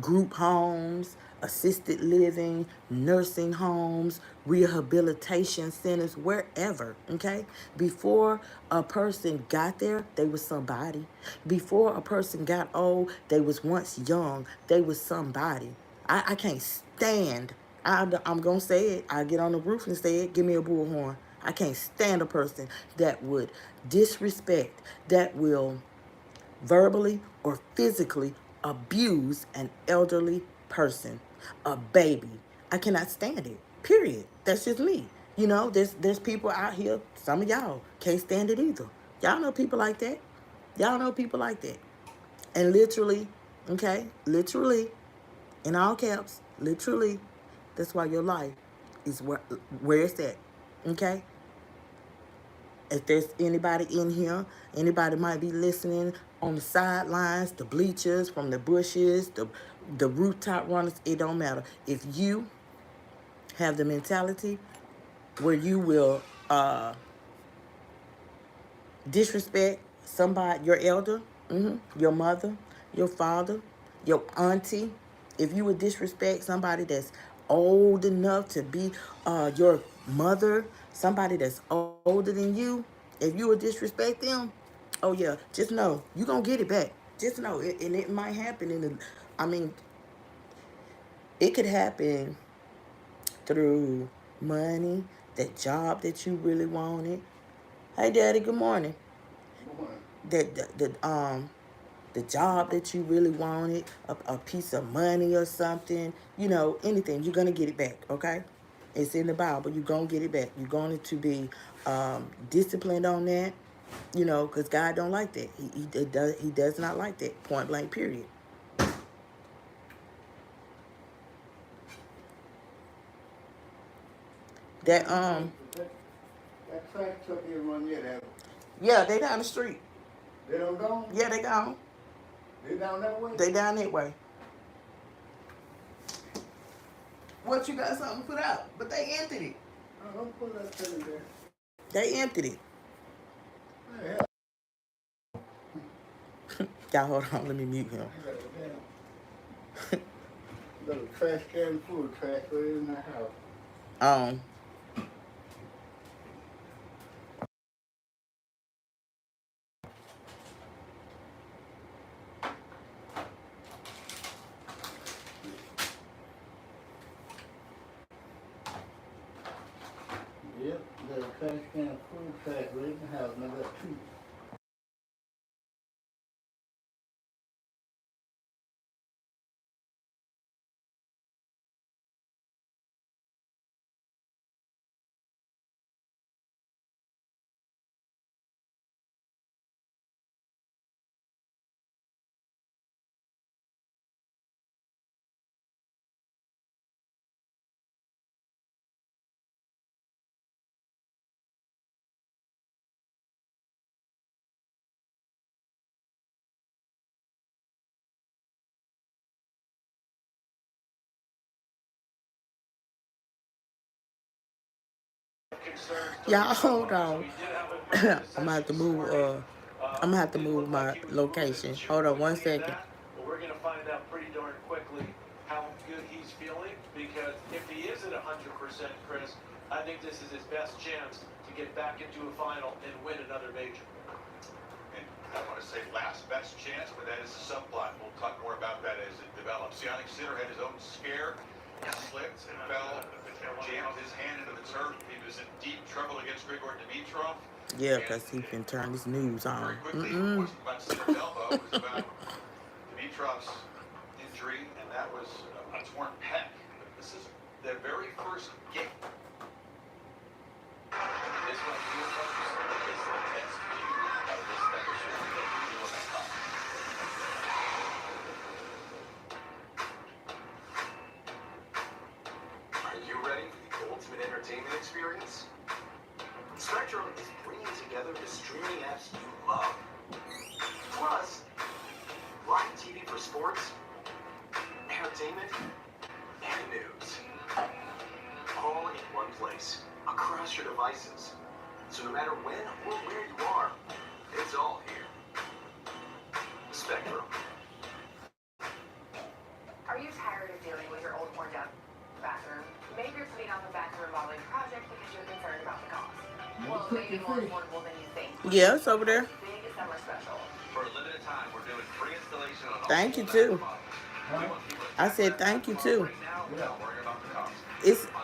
group homes, assisted living, nursing homes, rehabilitation centers, wherever, okay? Before a person got there, they was somebody. Before a person got old, they was once young, they was somebody. I can't stand. I'm going to say it. I get on the roof and say it. Give me a bullhorn. I can't stand a person that would disrespect, that will verbally or physically abuse an elderly person, a baby. I cannot stand it. Period. That's just me. You know, there's people out here, some of y'all can't stand it either. Y'all know people like that. Y'all know people like that. And literally, okay, literally, in all caps, literally, that's why your life is where it's at. Okay? If there's anybody in here, anybody might be listening on the sidelines, the bleachers, from the bushes, the rooftop runners, it don't matter. If you have the mentality where you will disrespect somebody, your elder, your mother, your father, your auntie, if you would disrespect somebody that's old enough to be your mother, somebody that's older than you, if you would disrespect them, oh yeah, just know you're going to get it back. Just know it, and it might happen I mean, it could happen through money, that job that you really wanted. Hey, Daddy, good morning. The job that you really wanted, a piece of money or something, you know, anything, you're gonna get it back. Okay, it's in the Bible. You're gonna get it back. You're going to be disciplined on that, you know, because God don't like that. He does not like that. Point blank. Period. That That trash truck ain't run yet, have it? Yeah, they down the street. They don't go? Yeah, they gone. They down that way? They down that way. What, you got something to put out? But they emptied it. Oh, don't put that thing there. They emptied it. Hey, Y'all hold on, let me mute him. got a trash can full of trash right in the house. Um, Yep, got a trash can full of trash right in the house, and I got two. y'all hold on. I'm gonna have to move. I'm gonna have to move my location. Hold on 1 second. But we're going to find out pretty darn quickly how good he's feeling, because if he is at 100%, Chris, I think this is his best chance to get back into a final and win another major. And I want to say last best chance, but that is a subplot. We'll talk more about that as it develops. Yannick Sinner had his own scare. He slipped and fell, jammed his hand into the turf. He was in deep trouble against Grigor Dimitrov. Yeah, because he can turn his news on. Very quickly, it wasn't about Sinner's elbow. It was about Dimitrov's injury, and that was a torn pec. But this is their very first game. This one here, folks, is the best view of this fellowship that you will have. Are you ready for the ultimate entertainment experience? Spectrum is bringing together the streaming apps you love. Plus, live TV for sports, entertainment, and news. All in one place, across your devices. So no matter when or where you are, it's all here. Spectrum. Are you tired of dealing with your old worn down bathroom? Maybe you're putting off a bathroom remodeling project because you're concerned about the cost. Well, it may be more affordable than you think. Yeah, it's over there. Big summer special. For a limited time, we're doing free installation on all Thank you too. bathroom models. We want people to I said thank you too. Right now, without worrying about the cost.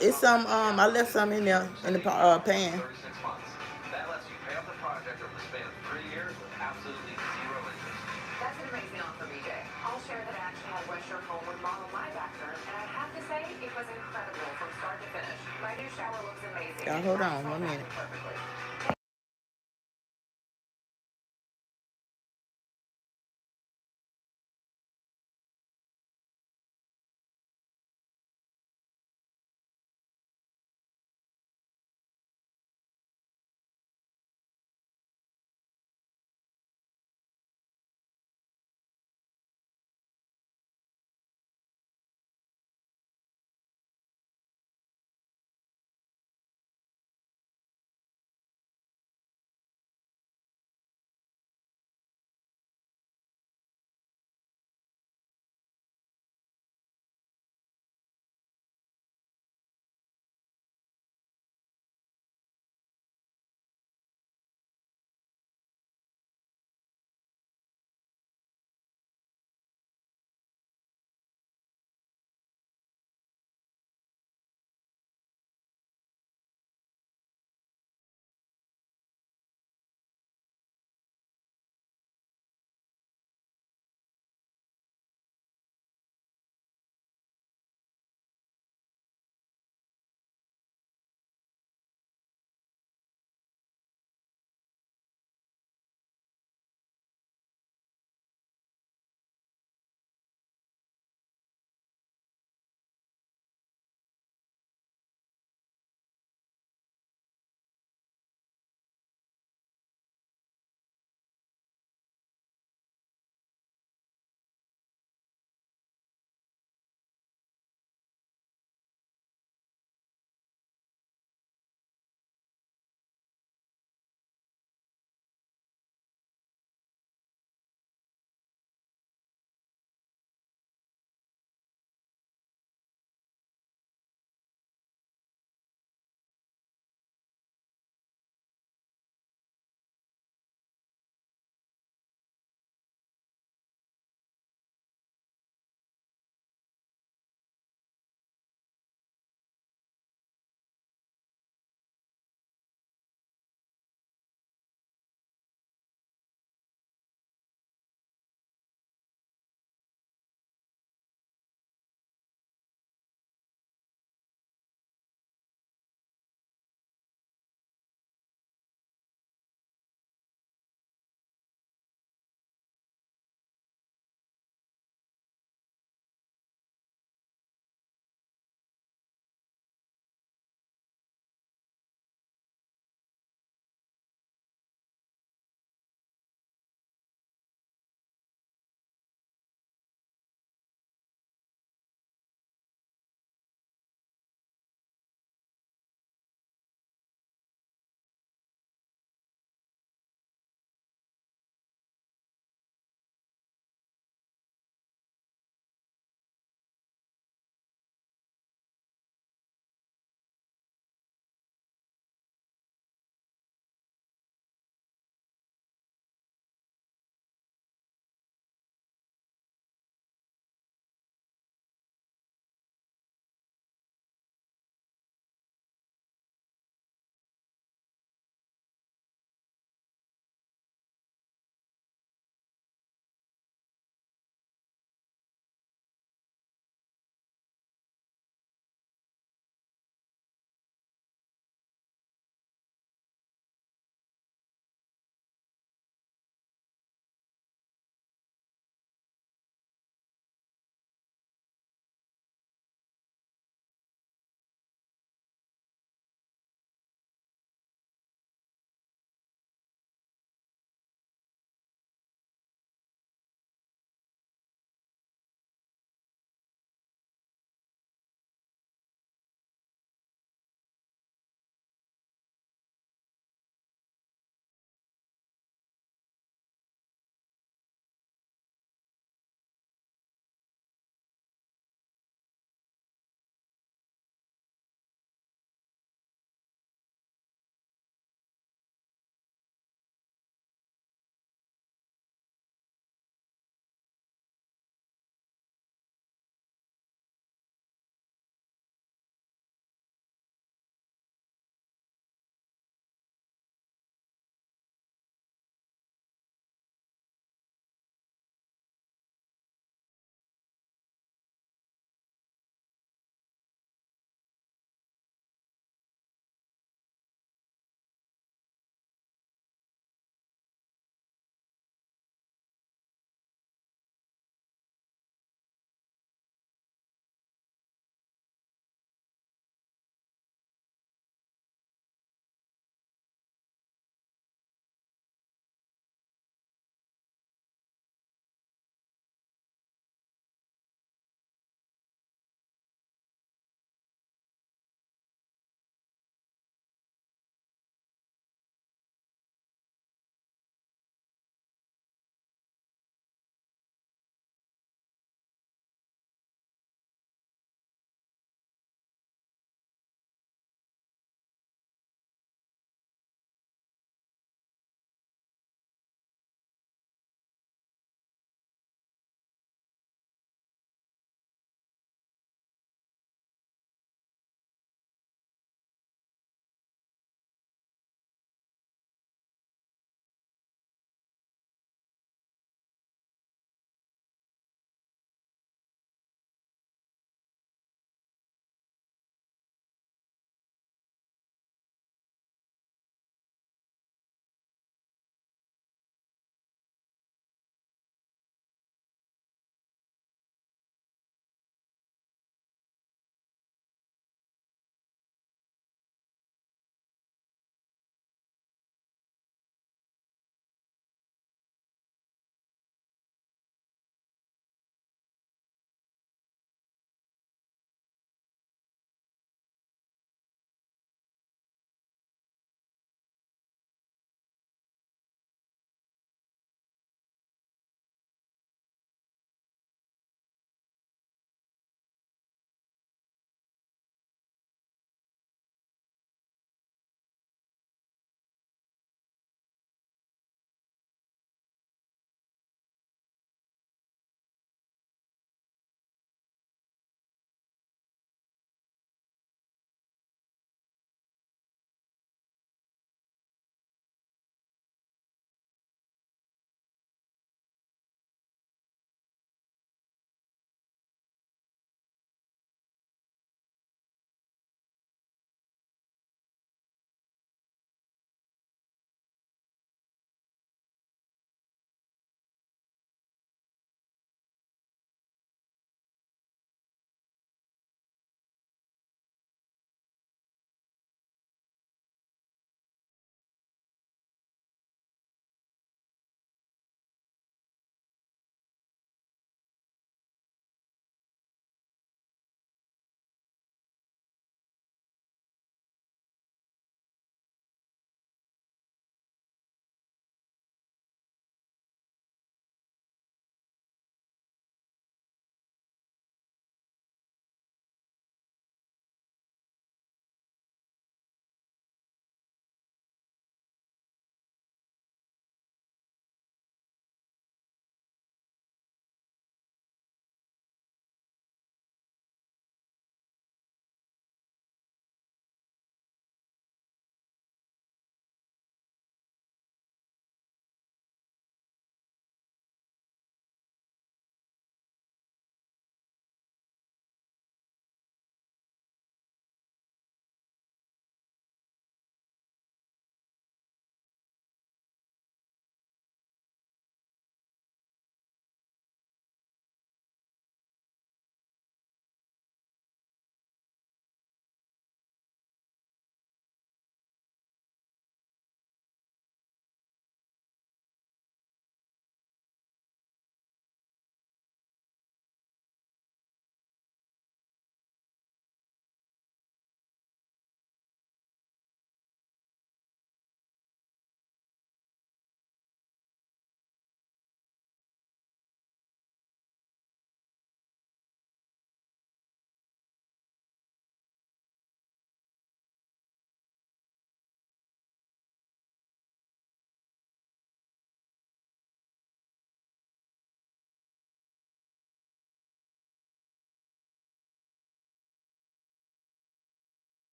It's some I left some in there in the pan. 36 months. That lets you pay off the project over the span of 3 years with absolutely zero interest. That's an amazing offer, BJ. I'll share that I actually had West Shore Home remodel my bathroom, and I have to say, it was incredible from start to finish. My new shower looks amazing. Y'all hold on 1 minute. Perfectly.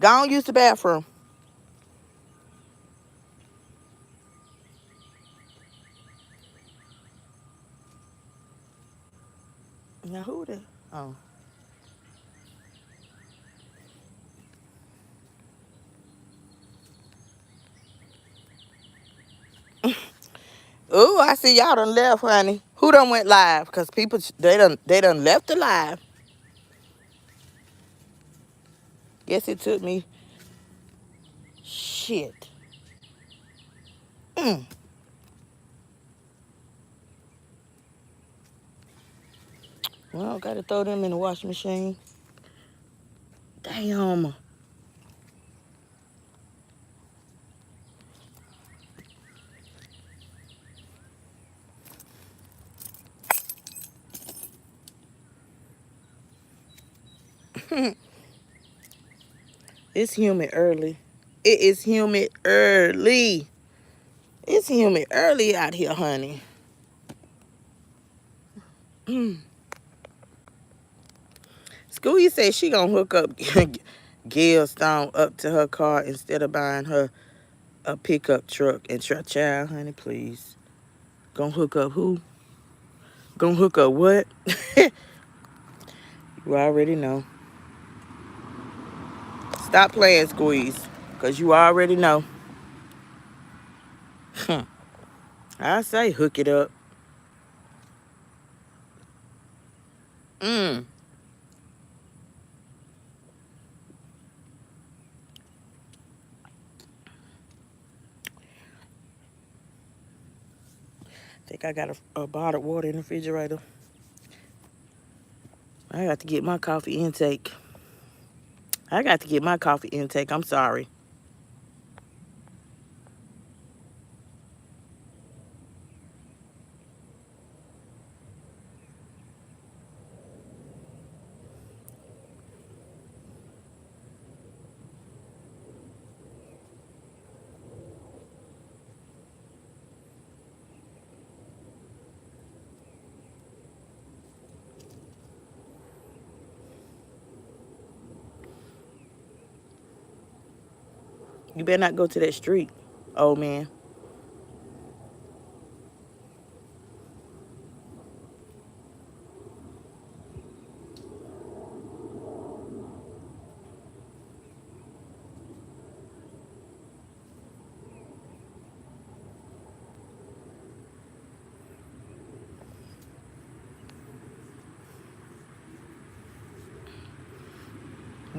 Go on, use the bathroom. Now who the? Oh. Ooh, I see y'all done left, honey. Who done went live? Cause people they done left the live. Guess it took me. Shit. Mm. Well, gotta throw them in the washing machine. Damn. It's humid early. It is humid early. It's humid early out here, honey. Schoolie said she gonna hook up Gail Stone up to her car instead of buying her a pickup truck. And child, honey, please. Gonna hook up who? Gonna hook up what? You already know. Stop playing, Squeeze. Because you already know. I say hook it up. Mm. Think I got a bottled water in the refrigerator. I got to get my coffee intake. I'm sorry. You better not go to that street, old man.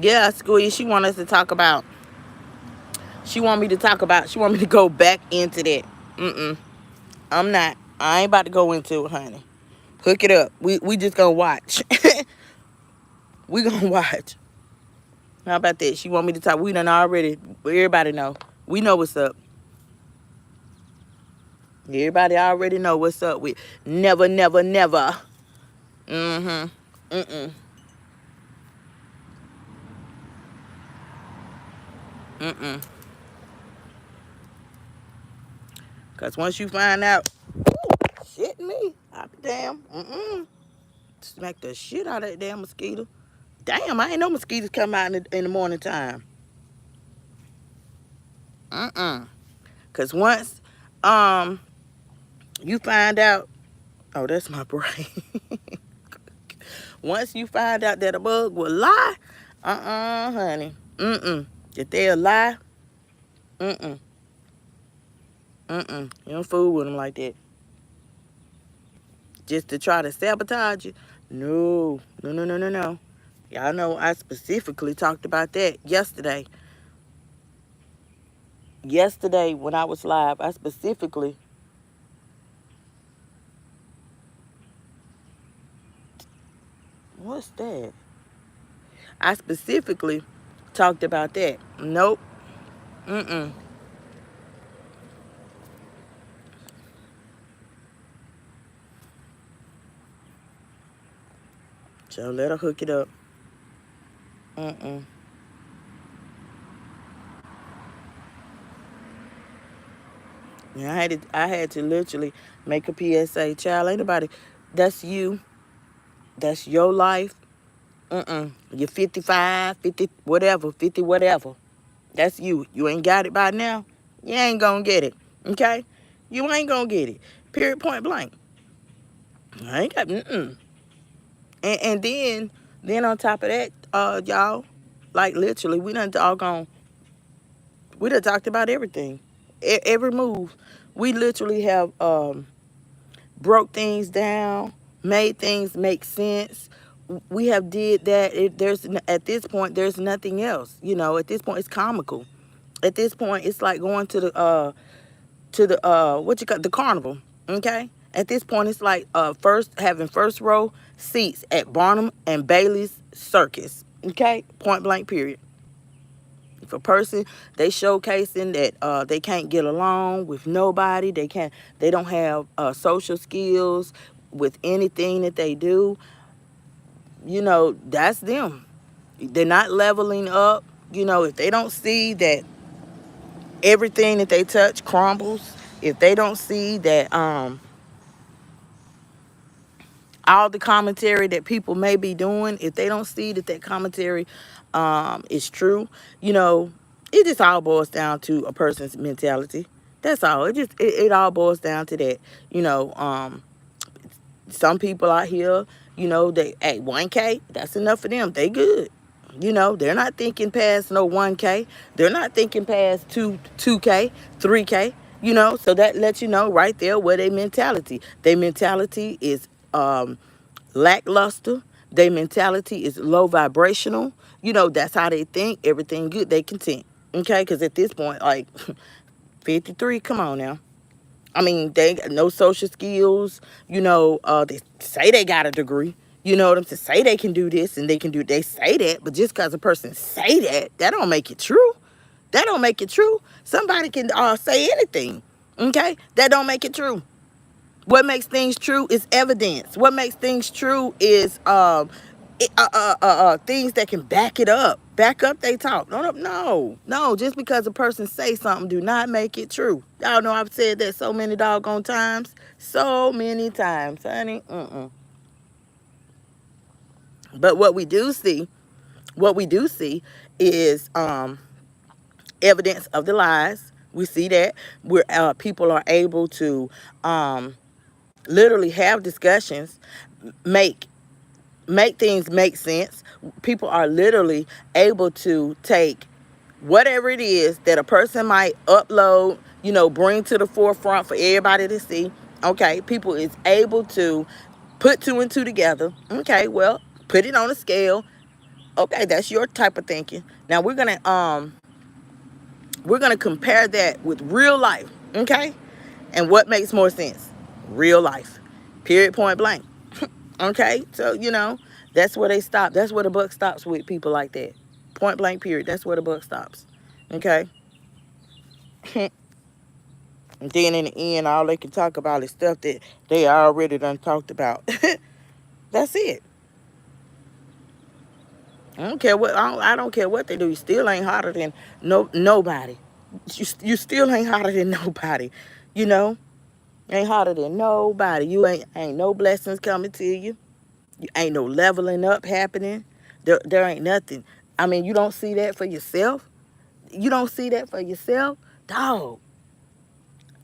Yeah, Squeeze, she want me to talk about. She want me to go back into that. I'm not. I ain't about to go into it, honey. Hook it up. We just gonna watch. We gonna watch. How about that? She want me to talk. We done already. Everybody know. We know what's up. Everybody already know what's up with never, never, never. Mm-hmm. Mm-mm. Mm-mm. Because once you find out, shit me, I'll be damn. Smack the shit out of that damn mosquito. Damn, I ain't know mosquitoes come out in the morning time. Because once you find out, oh, that's my brain. Once you find out that a bug will lie, honey. If they'll lie, you don't fool with them like that. Just to try to sabotage you. No. Y'all know I specifically talked about that yesterday. Yesterday when I was live, I specifically. What's that? I specifically talked about that. Nope. So let her hook it up. Yeah, I had to literally make a PSA. Child, ain't nobody. That's you. That's your life. You're 55, 50, whatever, 50, whatever. That's you. You ain't got it by now. You ain't gonna get it. Okay? You ain't gonna get it. Period, point blank. I ain't got, and then on top of that, y'all, like literally, we done talked about everything. Every move. We literally have broke things down, made things make sense. We have did that. There's at this point, there's nothing else. At this point, it's comical. At this point, it's like going to the what you call the carnival. Okay. At this point, it's like first having first row seats at Barnum and Bailey's Circus. Okay. Point blank. Period. If a person they showcasing that they can't get along with nobody, they don't have social skills with anything that they do, that's them. They're not leveling up. If they don't see that everything that they touch crumbles, if they don't see that all the commentary that people may be doing, if they don't see that commentary is true, you know, it just all boils down to a person's mentality. That's all. It all boils down to that. You know, some people out here, they, hey, 1K, that's enough for them. They good. They're not thinking past no 1K. They're not thinking past 2K, 3K, so that lets you know right there where their mentality. Their mentality is lackluster. Their mentality is low vibrational. That's how they think. Everything good, they content. Okay, because at this point, like 53, come on now. I mean, they got no social skills. They say they got a degree. You know what I'm saying? Say they can do this and they say that, but just because a person say that don't make it true. That don't make it true. Somebody can say anything. Okay? That don't make it true. What makes things true is evidence. What makes things true is things that can back it up. Back up they talk. No. Just because a person say something do not make it true. Y'all know I've said that so many doggone times. So many times, honey. But what we do see is evidence of the lies. We see that where people are able to literally have discussions, make things make sense. People are literally able to take whatever it is that a person might upload, bring to the forefront for everybody to see. Okay, people is able to put two and two together. Okay, well, put it on a scale. Okay, that's your type of thinking. Now we're gonna compare that with real life. Okay, and what makes more sense? Real life. Period. Point blank. Okay, so that's where they stop. That's where the buck stops with people like that. Point blank. Period. That's where the buck stops. Okay, and then in the end, all they can talk about is stuff that they already done talked about. That's it. I don't care what they do. You still ain't hotter than nobody. You still ain't hotter than nobody. You know, ain't hotter than nobody. You ain't no blessings coming to you. You ain't no leveling up happening. There ain't nothing. I mean, you don't see that for yourself. You don't see that for yourself, dog.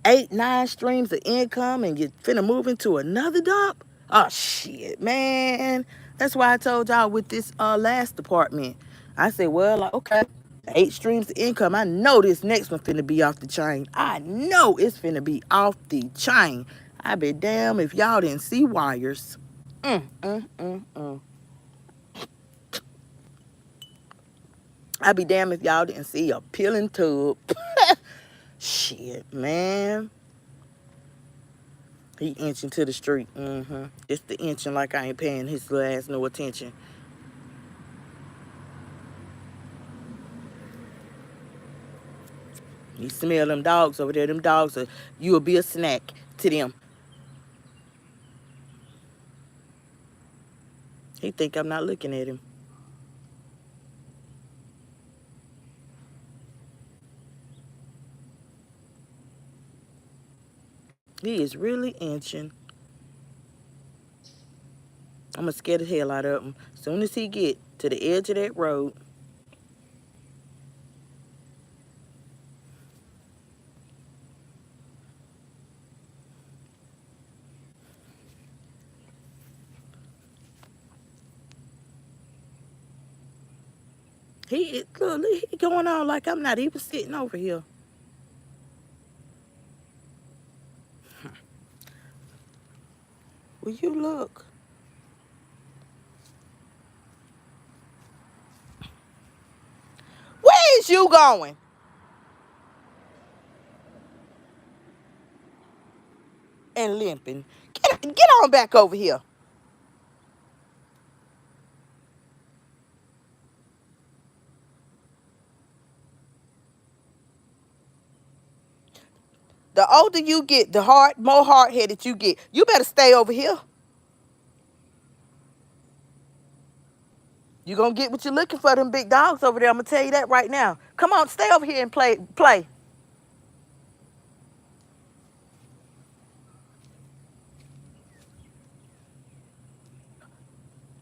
8, 9 streams of income, and you finna move into another dump. Oh shit, man. That's why I told y'all with this last apartment. I said, well, like, okay, 8 streams of income. I know this next one finna be off the chain. I know it's finna be off the chain. I be damn if y'all didn't see wires. Mm, mm, mm, mm. I be damn if y'all didn't see a peeling tube. Shit, man. He inching to the street. It's the inching like I ain't paying his little ass no attention. You smell them dogs over there. Them dogs you will be a snack to them. He think I'm not looking at him. He is really inching. I'm gonna scare the hell out of him. Soon as he get to the edge of that road, look, he going on like I'm not even sitting over here. Will you look? Where is you going? And limping. Get on back over here. The older you get, more hard headed you get. You better stay over here. You gonna get what you're looking for, them big dogs over there. I'm gonna tell you that right now. Come on, stay over here and play.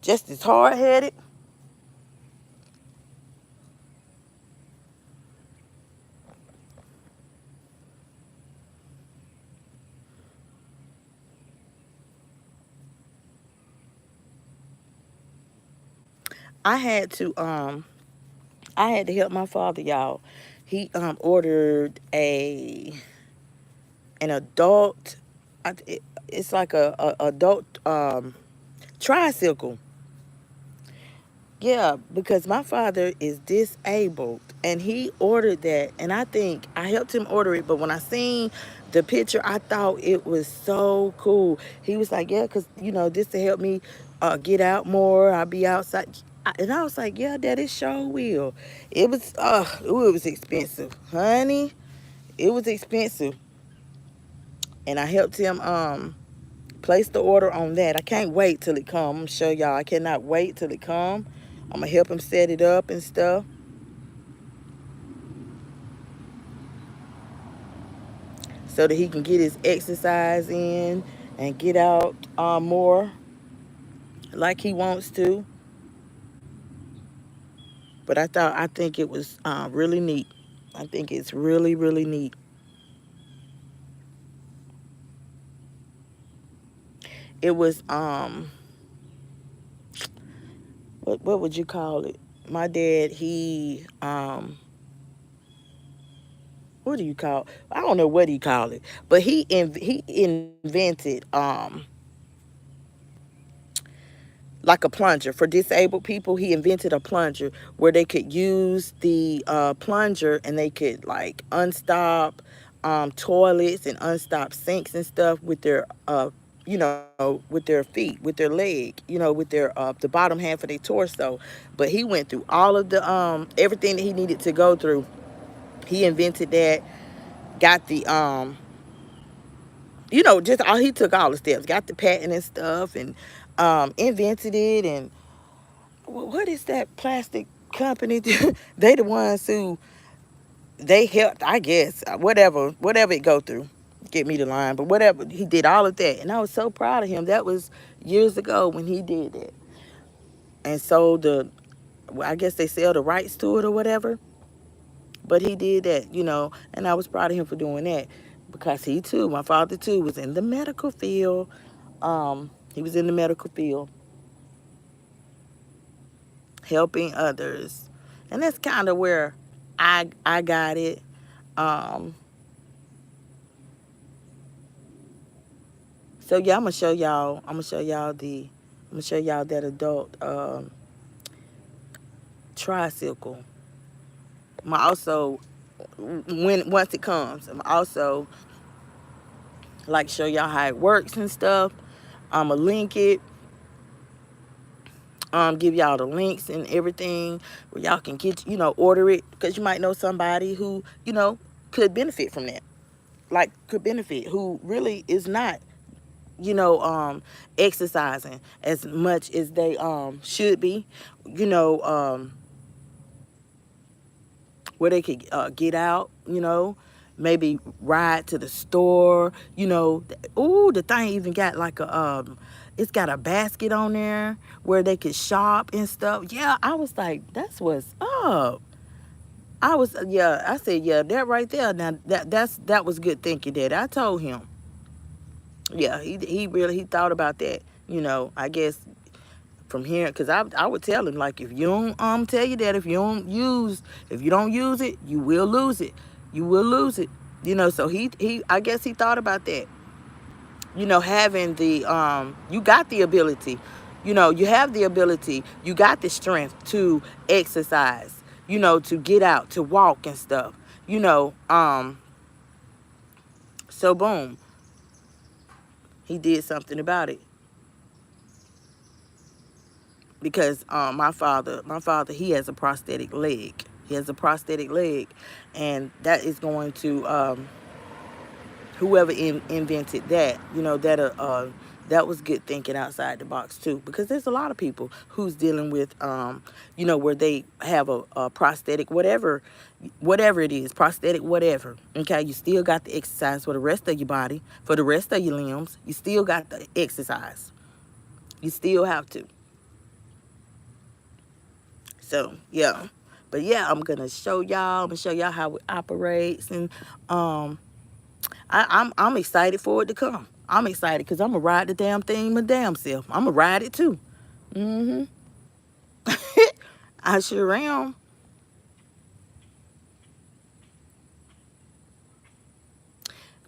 Just as hard headed. I had to I had to help my father, y'all. He ordered an adult. It's like a adult tricycle. Yeah, because my father is disabled and he ordered that, and I think I helped him order it, but when I seen the picture, I thought it was so cool. He was like, yeah, because, this to help me get out more. I'll be outside. And I was like, yeah, Dad, it sure will. It was expensive. Honey, it was expensive. And I helped him place the order on that. I can't wait till it come. I'm gonna show y'all. I cannot wait till it come. I'm gonna help him set it up and stuff so that he can get his exercise in and get out more like he wants to. But I think it was really neat. I think it's really, really neat. It was what would you call it? My dad, he what do you call? I don't know what he called it, but he invented like a plunger for disabled people. He invented a plunger where they could use the plunger and they could like unstop toilets and unstop sinks and stuff with their with their feet, with their leg, with their the bottom half of their torso. But he went through all of the everything that he needed to go through. He invented that, got the just all he took all the steps, got the patent and stuff, and invented it. And what is that plastic company? They the ones who they helped, I guess, whatever it go through. Get me the line, but whatever, he did all of that, and I was so proud of him. That was years ago when he did that, and so I guess they sell the rights to it or whatever. But he did that, and I was proud of him for doing that because he too, my father too, was in the medical field. He was in the medical field, helping others, and that's kind of where I got it. Um, so yeah, I'm gonna show y'all. I'm gonna show y'all that adult tricycle. I'm also once it comes, I'm also like show y'all how it works and stuff. I'm gonna link it. Give y'all the links and everything where y'all can get order it, because you might know somebody who could benefit from that, like could benefit, who really is not exercising as much as they should be, you know um where they could get out, maybe ride to the store. Ooh, the thing even got like it's got a basket on there where they could shop and stuff. Yeah, I was like, that's what's up. I said, yeah, that right there. Now that was good thinking, Daddy. I told him, yeah, he really he thought about that. I guess from here, because I would tell him, like, if you don't tell you that if you don't use it, you will lose it. You will lose it. So he I guess he thought about that. Having the you got the ability, you have the ability, you got the strength to exercise, to get out, to walk and stuff, so boom, he did something about it. Because my father, he has a prosthetic leg. He has a prosthetic leg, and that is going to whoever invented that, that was good thinking outside the box too. Because there's a lot of people who's dealing with, where they have a prosthetic, whatever it is, prosthetic, whatever. Okay, you still got the exercise for the rest of your body, for the rest of your limbs. You still got the exercise. You still have to. So yeah, but yeah, I'm gonna show y'all how it operates, and I'm excited for it to come. I'm excited because I'm gonna ride the damn thing my damn self. I'm gonna ride it too. Mm-hmm. I sure am.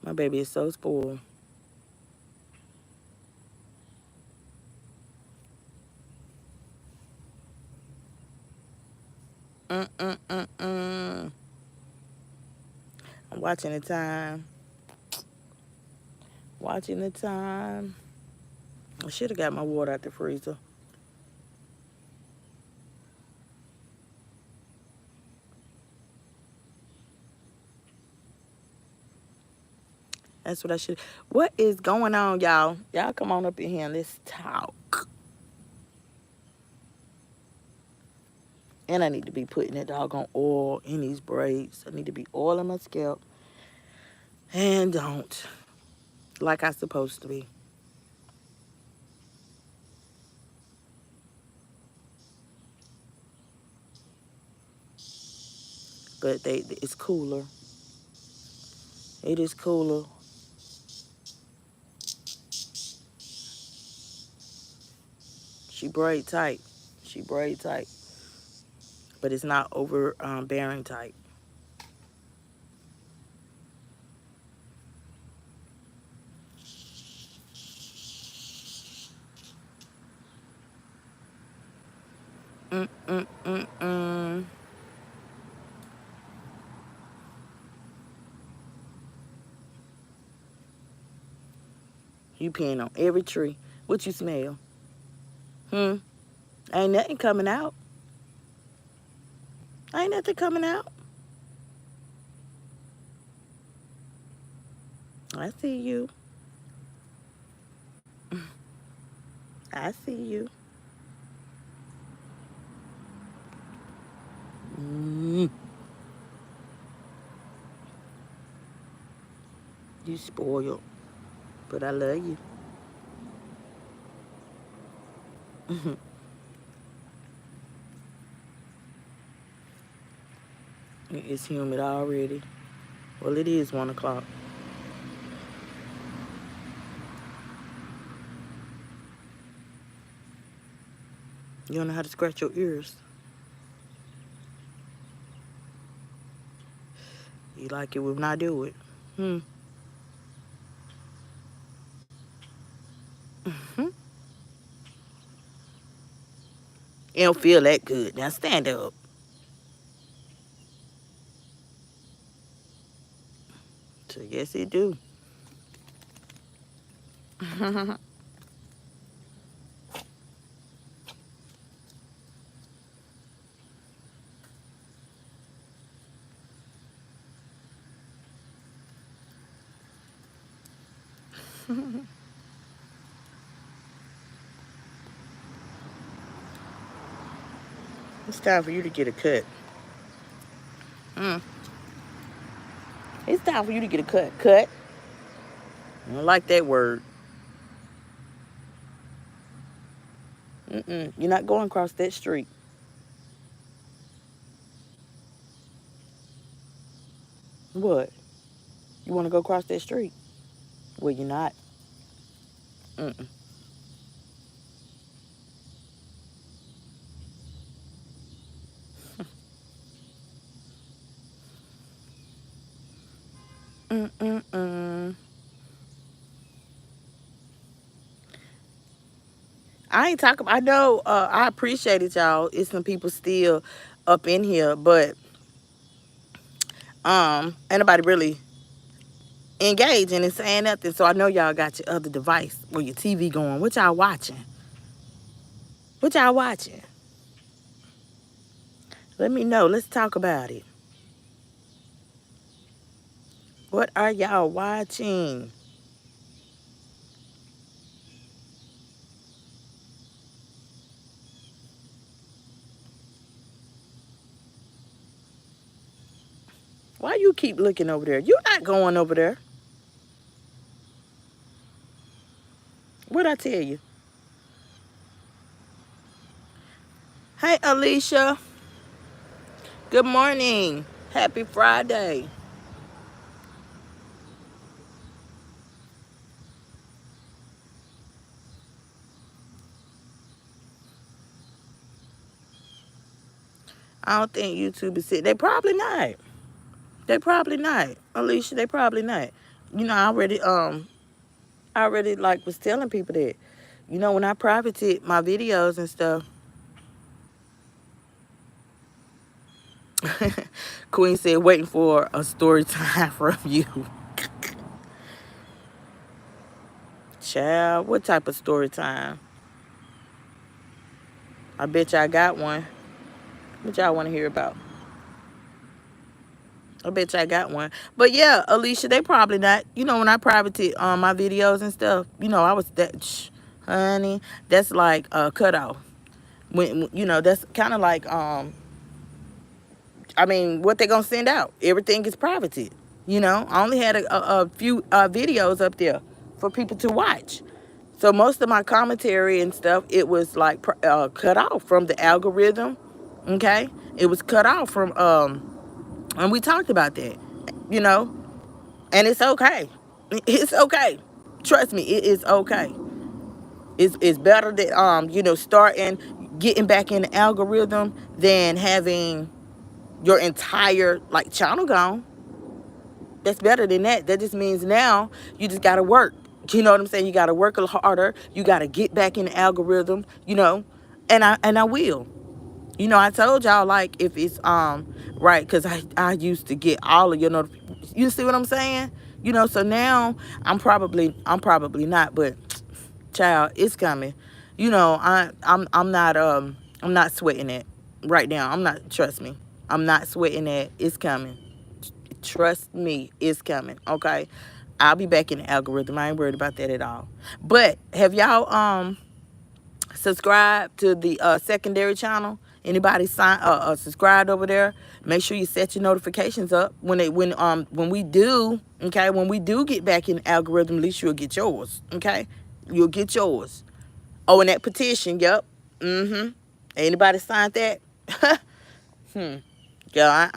My baby is so spoiled. Mm-mm-mm-mm. I'm watching the time. Watching the time. I should have got my water out the freezer. That's what I should. What is going on, y'all? Y'all come on up in here and let's talk. And I need to be putting that doggone oil in these braids. I need to be oiling my scalp. And don't. Like I supposed to be. But it's cooler. It is cooler. She braid tight. She braid tight. But it's not over bearing tight. Mm-mm-mm-mm. You peeing on every tree. What you smell? Hmm? Ain't nothing coming out. Ain't nothing coming out. I see you. I see you. Mm. You spoiled. But I love you. It's humid already. Well, it is 1 o'clock. You don't know how to scratch your ears. You like it when I do it. Hmm. Mm-hmm. It don't feel that good. Now stand up. So yes, it do. It's time for you to get a cut. Mm. It's time for you to get a cut. Cut. I don't like that word. You're not going across that street. What? You want to go across that street? Well, you're not. Mm-mm. Mm-mm-mm. I ain't talking. I know. I appreciate it, y'all. It's some people still up in here, but ain't nobody really engaging and saying nothing. So I know y'all got your other device or your TV going. What y'all watching? What y'all watching? Let me know. Let's talk about it. What are y'all watching? Why you keep looking over there? You're not going over there. What'd I tell you? Hey, Alicia. Good morning. Happy Friday. I don't think YouTube is it. They probably not. They probably not. Alicia, they probably not. You know, I already like was telling people that. You know, when I privated my videos and stuff, Queen said, waiting for a story time from you. Child, what type of story time? I bet y'all got one. What y'all want to hear about? I bet y'all got one. But yeah, Alicia, they probably not. You know, when I privated my videos and stuff, you know, I was that, honey, that's like a cutoff. When you know, that's kind of like I mean, what they gonna send out? Everything is privated. You know, I only had a few videos up there for people to watch. So most of my commentary and stuff, it was like cut off from the algorithm. Okay, it was cut off from and we talked about that. You know, and it's okay. It's okay. Trust me, it is okay. It's better that you know, starting getting back in the algorithm than having your entire like channel gone. That's better than that. That just means now you just gotta work. You know what I'm saying? You gotta work a little harder. You gotta get back in the algorithm. You know, and I will. You know, I told y'all like if it's right, because I used to get all of your notifications. You see what I'm saying? You know, so now I'm probably not, but child, it's coming. You know, I'm not sweating it right now. I'm not. Trust me, I'm not sweating it. It's coming. Trust me, it's coming. Okay, I'll be back in the algorithm. I ain't worried about that at all. But have y'all subscribed to the secondary channel? Anybody subscribed over there? Make sure you set your notifications up when we do, okay, when we do get back in the algorithm, at least you'll get yours. Okay, you'll get yours. Oh, and that petition, yep. Anybody signed that? Yeah,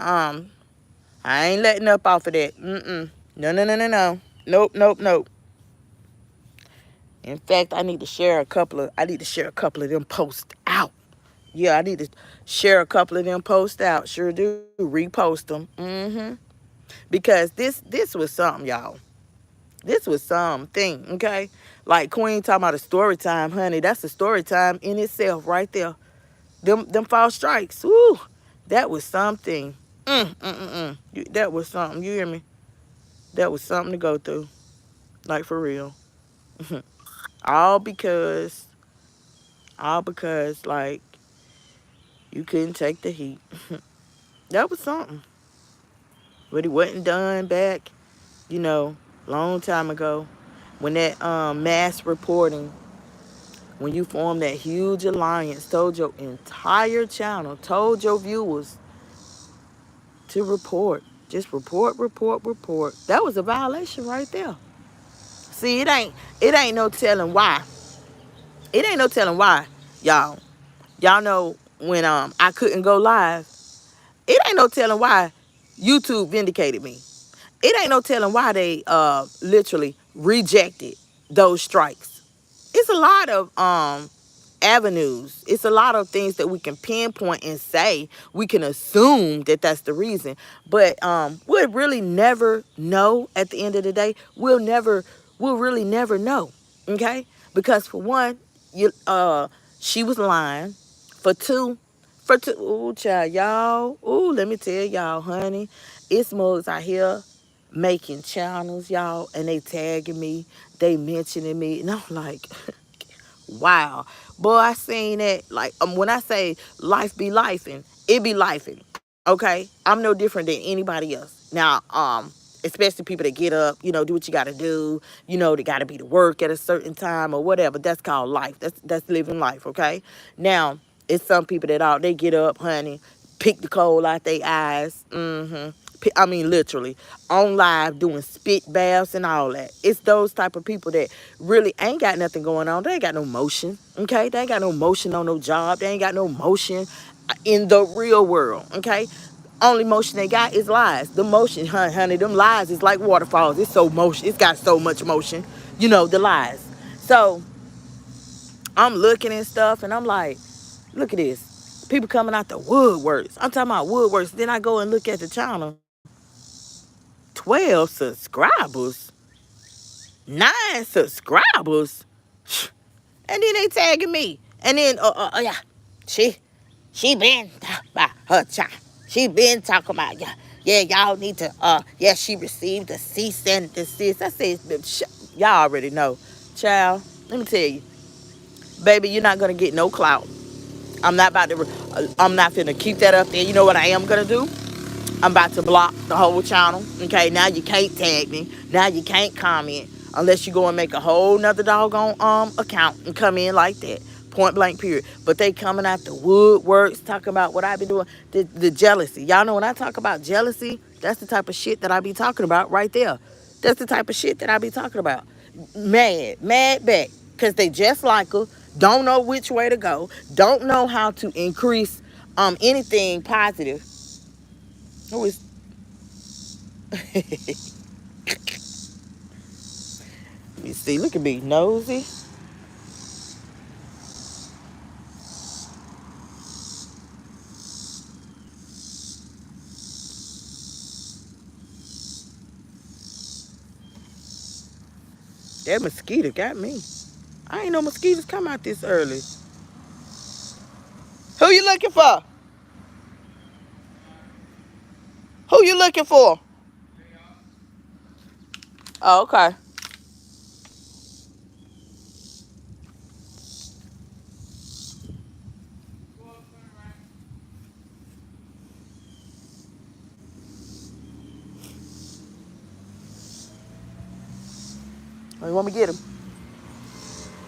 I ain't letting up off of that. No, no, no, no, no. Nope, nope, nope. In fact, I need to share a couple of them posts out. Yeah, I need to share a couple of them posts out. Sure do. Repost them. Because this was something, y'all. This was something, okay? Like Queen talking about a story time, honey. That's a story time in itself right there. Them false strikes. Woo. That was something. That was something. You hear me? That was something to go through. Like for real. all because like you couldn't take the heat. That was something. But it wasn't done back, you know, long time ago. When that mass reporting, when you formed that huge alliance, told your entire channel, told your viewers to report. Just report, report, report. That was a violation right there. See, it ain't no telling why. It ain't no telling why, y'all. Y'all know when I couldn't go live, it ain't no telling why YouTube vindicated me. It ain't no telling why they literally rejected those strikes. It's a lot of avenues. It's a lot of things that we can pinpoint and say. We can assume that that's the reason, but we'll really never know. At the end of the day, we'll really never know. Okay, because for one, you she was lying. For two, ooh, child, y'all. Ooh, let me tell y'all, honey, it's mugs out here making channels, y'all, and they tagging me, they mentioning me, and I'm like, wow. Boy, I seen that. Like, when I say life be lifing, it be lifing. Okay? I'm no different than anybody else. Now, especially people that get up, do what you gotta do, they gotta be to work at a certain time or whatever. That's called life. That's living life, okay? Now, it's some people that they get up, honey, pick the coal out their eyes. I mean, literally, on live doing spit baths and all that. It's those type of people that really ain't got nothing going on. They ain't got no motion, okay? They ain't got no motion on no job. They ain't got no motion in the real world, okay? Only motion they got is lies. The motion, honey, them lies is like waterfalls. It's so motion. It's got so much motion, the lies. So I'm looking and stuff, and I'm like, look at this. People coming out the woodworks. I'm talking about woodworks. Then I go and look at the channel. 12 subscribers, 9 subscribers, and then they tagging me. And then, yeah, she been by her child. She been talking about, yeah, y'all need to, yeah, she received a cease and desist. I said, y'all already know. Child, let me tell you, baby, you're not going to get no clout. I'm not finna keep that up there. You know what I am going to do? I'm about to block the whole channel. Okay, now you can't tag me. Now you can't comment unless you go and make a whole nother doggone account and come in like that. Point blank period. But they coming out the woodworks talking about what I've been doing. The jealousy. Y'all know when I talk about jealousy, that's the type of shit that I be talking about right there. That's the type of shit that I be talking about. Mad back. Because they just like her. Don't know which way to go. Don't know how to increase anything positive. Who is You see, look at me, nosy. That mosquito got me. I ain't know mosquitoes come out this early. Who you looking for? Who you looking for? Oh, okay. Oh, you want me to get him?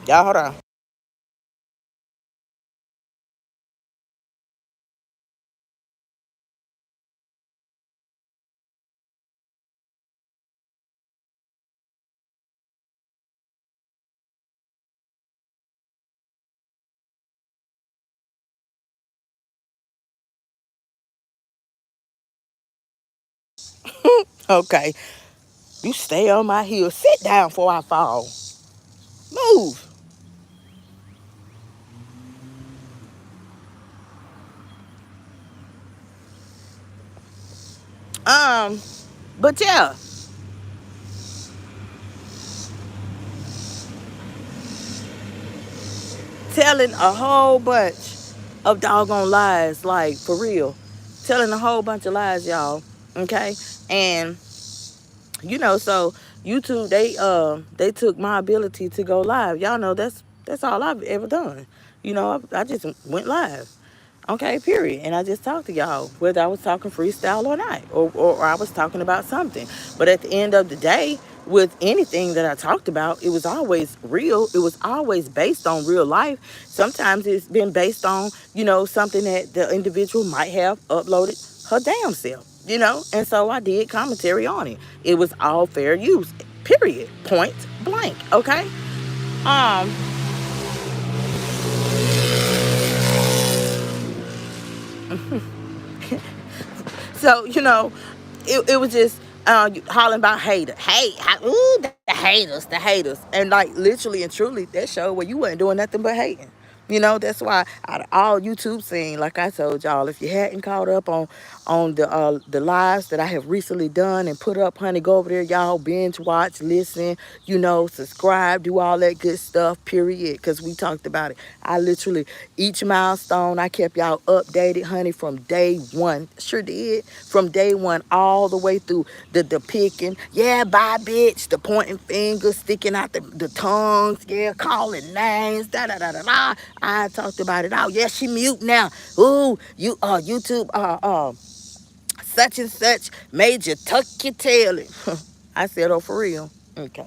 Y'all, hold on. Okay. You stay on my heel. Sit down before I fall. Move. Um, but yeah, telling a whole bunch of doggone lies, like for real. Telling a whole bunch of lies, y'all. Okay? And so YouTube they took my ability to go live. Y'all know that's all I've ever done. I just went live. Okay, period. And I just talked to y'all, whether I was talking freestyle or not, or I was talking about something. But at the end of the day, with anything that I talked about, it was always real. It was always based on real life. Sometimes it's been based on, something that the individual might have uploaded her damn self. And so I did commentary on it. It was all fair use, period, point blank. Okay. Um, so it was just hollering about ooh, the haters, and like literally and truly, that show where you wasn't doing nothing but hating. That's why out of all YouTube scene, like I told y'all, if you hadn't caught up on the lives that I have recently done and put up, honey, go over there, y'all, binge watch, listen, subscribe, do all that good stuff, period. Because we talked about it. I literally, each milestone, I kept y'all updated, honey, from day one. Sure did. From day one all the way through the picking. Yeah, bye, bitch. The pointing fingers, sticking out the tongues. Yeah, calling names. Da da da da da. I talked about it all. Yeah, she mute now. Ooh, YouTube, such and such made you tuck your tail in. I said, oh, for real? Okay.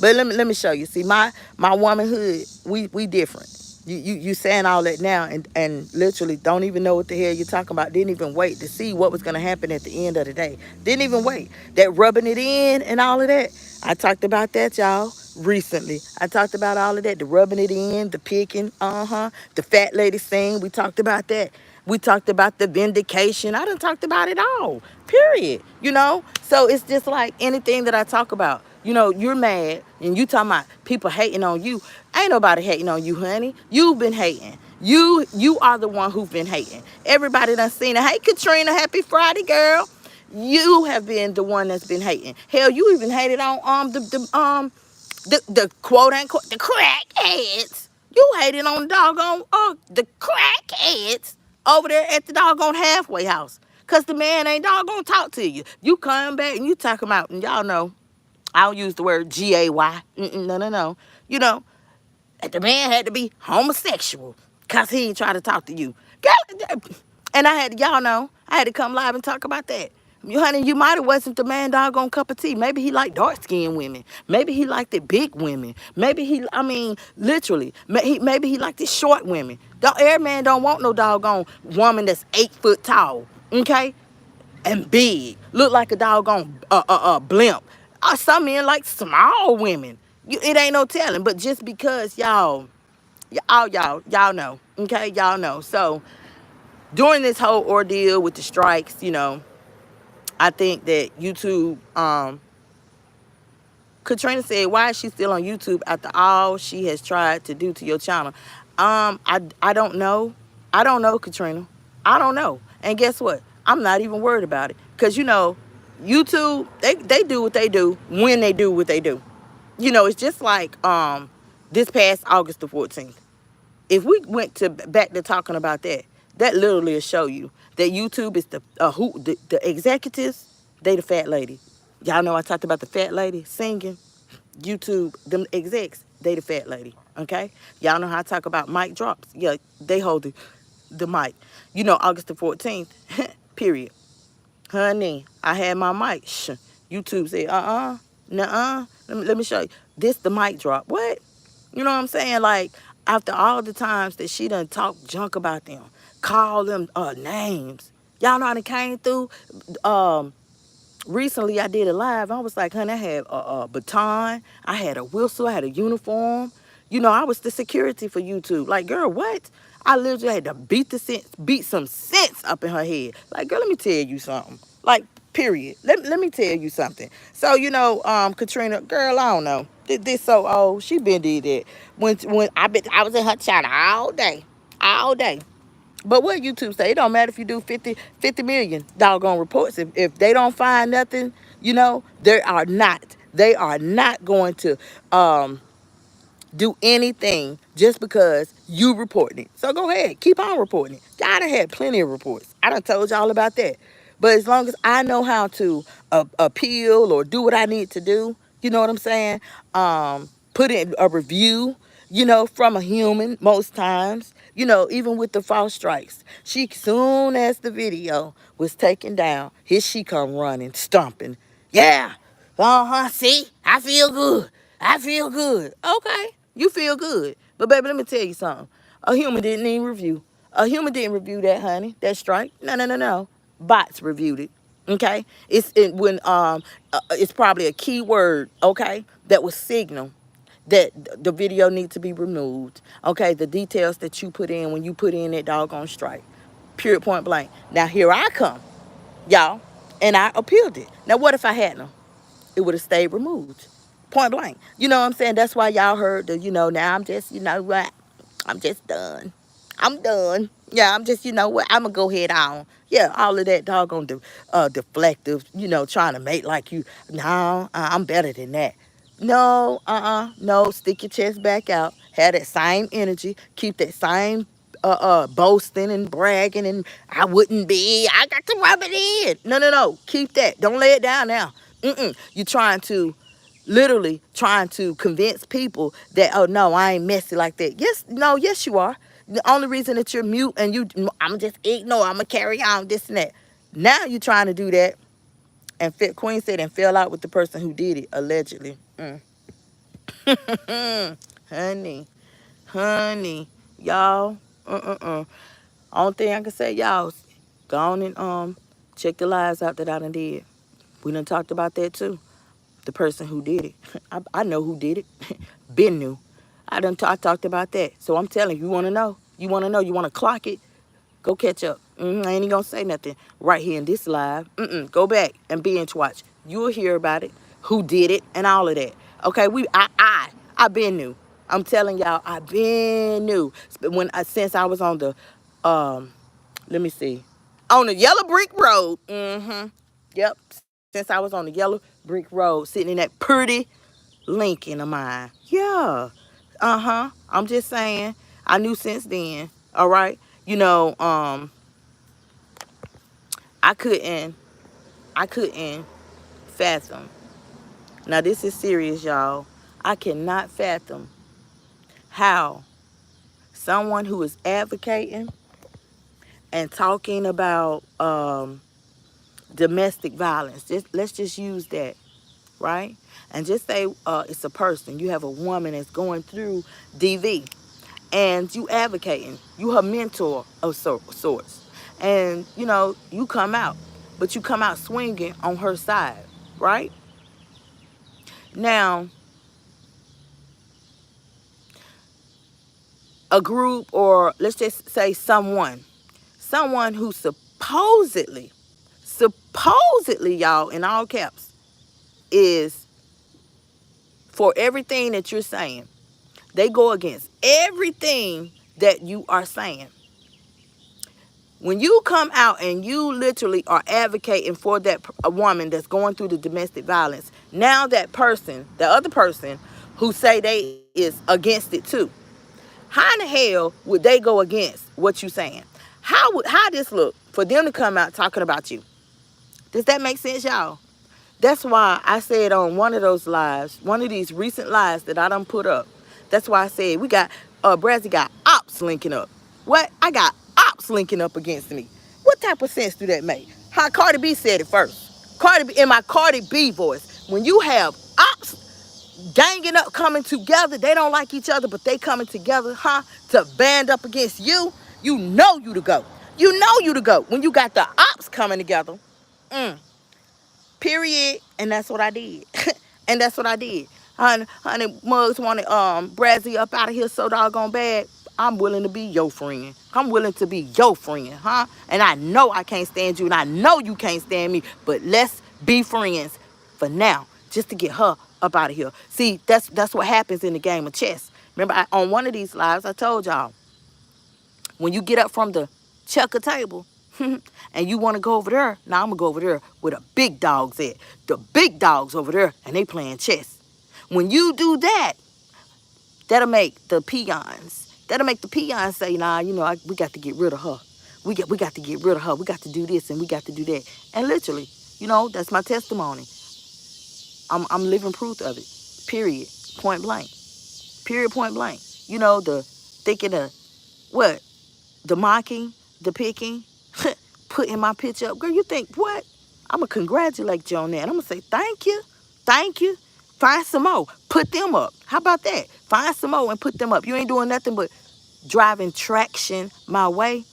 But let me show you. See, my womanhood, we different. You saying all that now and literally don't even know what the hell you're talking about. Didn't even wait to see what was going to happen at the end of the day. Didn't even wait. That rubbing it in and all of that. I talked about that, y'all, recently. I talked about all of that. The rubbing it in, the picking, the fat lady scene. We talked about that. We talked about the vindication. I done talked about it all. Period. So it's just like anything that I talk about. You're mad and you talking about people hating on you. Ain't nobody hating on you, honey. You've been hating. You are the one who've been hating. Everybody done seen it. Hey, Katrina, happy Friday, girl. You have been the one that's been hating. Hell, you even hated on the quote unquote the crackheads. You hated on the doggone the crackheads over there at the doggone halfway house. Cause the man ain't doggone talk to you. You come back and you talking about, and y'all know, I don't use the word G-A-Y. No, no, no. You know, that the man had to be homosexual because he ain't try to talk to you. Girl, and y'all know, I had to come live and talk about that. Honey, you might have wasn't the man doggone cup of tea. Maybe he liked dark-skinned women. Maybe he liked the big women. Maybe literally, maybe he liked the short women. Every man don't want no doggone woman that's 8 foot tall, okay? And big. Look like a doggone blimp. Some men like small women. It ain't no telling. But just because y'all know, okay? Y'all know. So during this whole ordeal with the strikes, I think that YouTube, Katrina said, why is she still on YouTube after all she has tried to do to your channel? I don't know. I don't know, Katrina. I don't know. And guess what? I'm not even worried about it. Because, YouTube, they do what they do when they do what they do. It's just like this past August the 14th. If we went back to talking about that, that literally will show you that YouTube is the executives, they the fat lady. Y'all know I talked about the fat lady singing. YouTube, them execs, they the fat lady. Okay? Y'all know how I talk about mic drops. Yeah, they hold the mic. August the 14th, period. Honey, I had my mic. YouTube said, nuh-uh. Let me show you. This the mic drop. What? You know what I'm saying? Like, after all the times that she done talked junk about them, call them names. Y'all know how they came through? Recently, I did a live. I was like, honey, I had a baton. I had a whistle. I had a uniform. I was the security for YouTube. Like, girl, what? I literally had to beat some sense up in her head. Like, girl, let me tell you something. Like, period. Let me tell you something. So, Katrina, girl, I don't know. This so old. She been did that. When I was in her channel all day. All day. But what YouTube say, it don't matter if you do 50 million doggone reports. If they don't find nothing, they are not going to do anything just because you reporting it. So go ahead, keep on reporting it. Y'all done had plenty of reports. I done told y'all about that. But as long as I know how to appeal or do what I need to do, you know what I'm saying? Put in a review, from a human most times. Even with the false strikes. Soon as the video was taken down, here she come running, stomping. Yeah, see, I feel good. I feel good. Okay, you feel good. But baby, let me tell you something. A human didn't even review. A human didn't review that, honey, that strike. No, no, no, no. Bots reviewed it. Okay, it's probably a key word. Okay, that will signal that the video needs to be removed. Okay, the details that you put in when you put in that doggone strike. Period, point blank. Now here I come, y'all, and I appealed it. Now what if I hadn't? It would have stayed removed. Point blank. You know what I'm saying? That's why y'all heard the, now I'm just, what? I'm just done. I'm done. Yeah, I'm just, what? I'm going to go head on. Yeah, all of that doggone deflective, trying to make like you, no, I'm better than that. No, no, stick your chest back out. Have that same energy. Keep that same boasting and bragging and I got to rub it in. No, no, no. Keep that. Don't lay it down now. You're trying to literally trying to convince people that, oh no, I ain't messy like that. Yes, no, yes you are. The only reason that you're mute and I'm just ignore, I'm gonna carry on this and that. Now you're trying to do that, and Queen said and fell out with the person who did it allegedly. honey, honey, y'all. Only thing I can say, y'all, go on and check the lies out that I done did. We done talked about that too. The person who did it. I know who did it. Been knew. I talked about that. So I'm telling you, you want to know? You want to know? You want to clock it? Go catch up. I ain't even going to say nothing right here in this live. Go back and binge watch. You'll hear about it, who did it, and all of that. Okay, I been new. I'm telling y'all, I been new. Since I was on the, let me see, on the yellow brick road. Yep. Since I was on the yellow brick road, sitting in that pretty Lincoln of mine. Yeah. I'm just saying. I knew since then. All right. I couldn't fathom. Now this is serious, y'all. I cannot fathom how someone who is advocating and talking about domestic violence. Let's just use that, right? And just say it's a person. You have a woman that's going through DV, and you advocating. You her mentor of sorts, and you come out, but you come out swinging on her side, right? Now, a group, or let's just say someone who supposedly, y'all, in all caps, is for everything that you're saying. They go against everything that you are saying. When you come out and you literally are advocating for a woman that's going through the domestic violence, now that person, the other person who say they is against it too, how in the hell would they go against what you saying? How this look for them to come out talking about you? Does that make sense, y'all? That's why I said on one of those lives, one of these recent lives that I done put up, that's why I said we got, Brazzy got ops linking up. What? I got ops linking up against me. What type of sense do that make? How Cardi B said it first. Cardi B, in my Cardi B voice, when you have ops ganging up, coming together, they don't like each other, but they coming together, to band up against you, you know you to go. You know you to go. When you got the ops coming together, period. And that's what I did. And that's what I did. Honey, Mugs wanted Brazzy up out of here so doggone bad. I'm willing to be your friend. I'm willing to be your friend, And I know I can't stand you, and I know you can't stand me, but let's be friends for now, just to get her up out of here. See, that's what happens in the game of chess. Remember, on one of these lives, I told y'all, when you get up from the checker table and you want to go over there, now I'm going to go over there where the big dogs at. The big dogs over there, and they playing chess. When you do that, that'll make the peons say, nah, we got to get rid of her. We got to get rid of her. We got to do this and we got to do that. And literally, that's my testimony. I'm living proof of it. Period. Point blank. Period. Point blank. The thinking of what? The mocking, the picking, putting my picture up. Girl, you think what? I'm going to congratulate you on that. I'm going to say thank you. Thank you. Find some more. Put them up. How about that? Find some more and put them up. You ain't doing nothing but driving traction my way.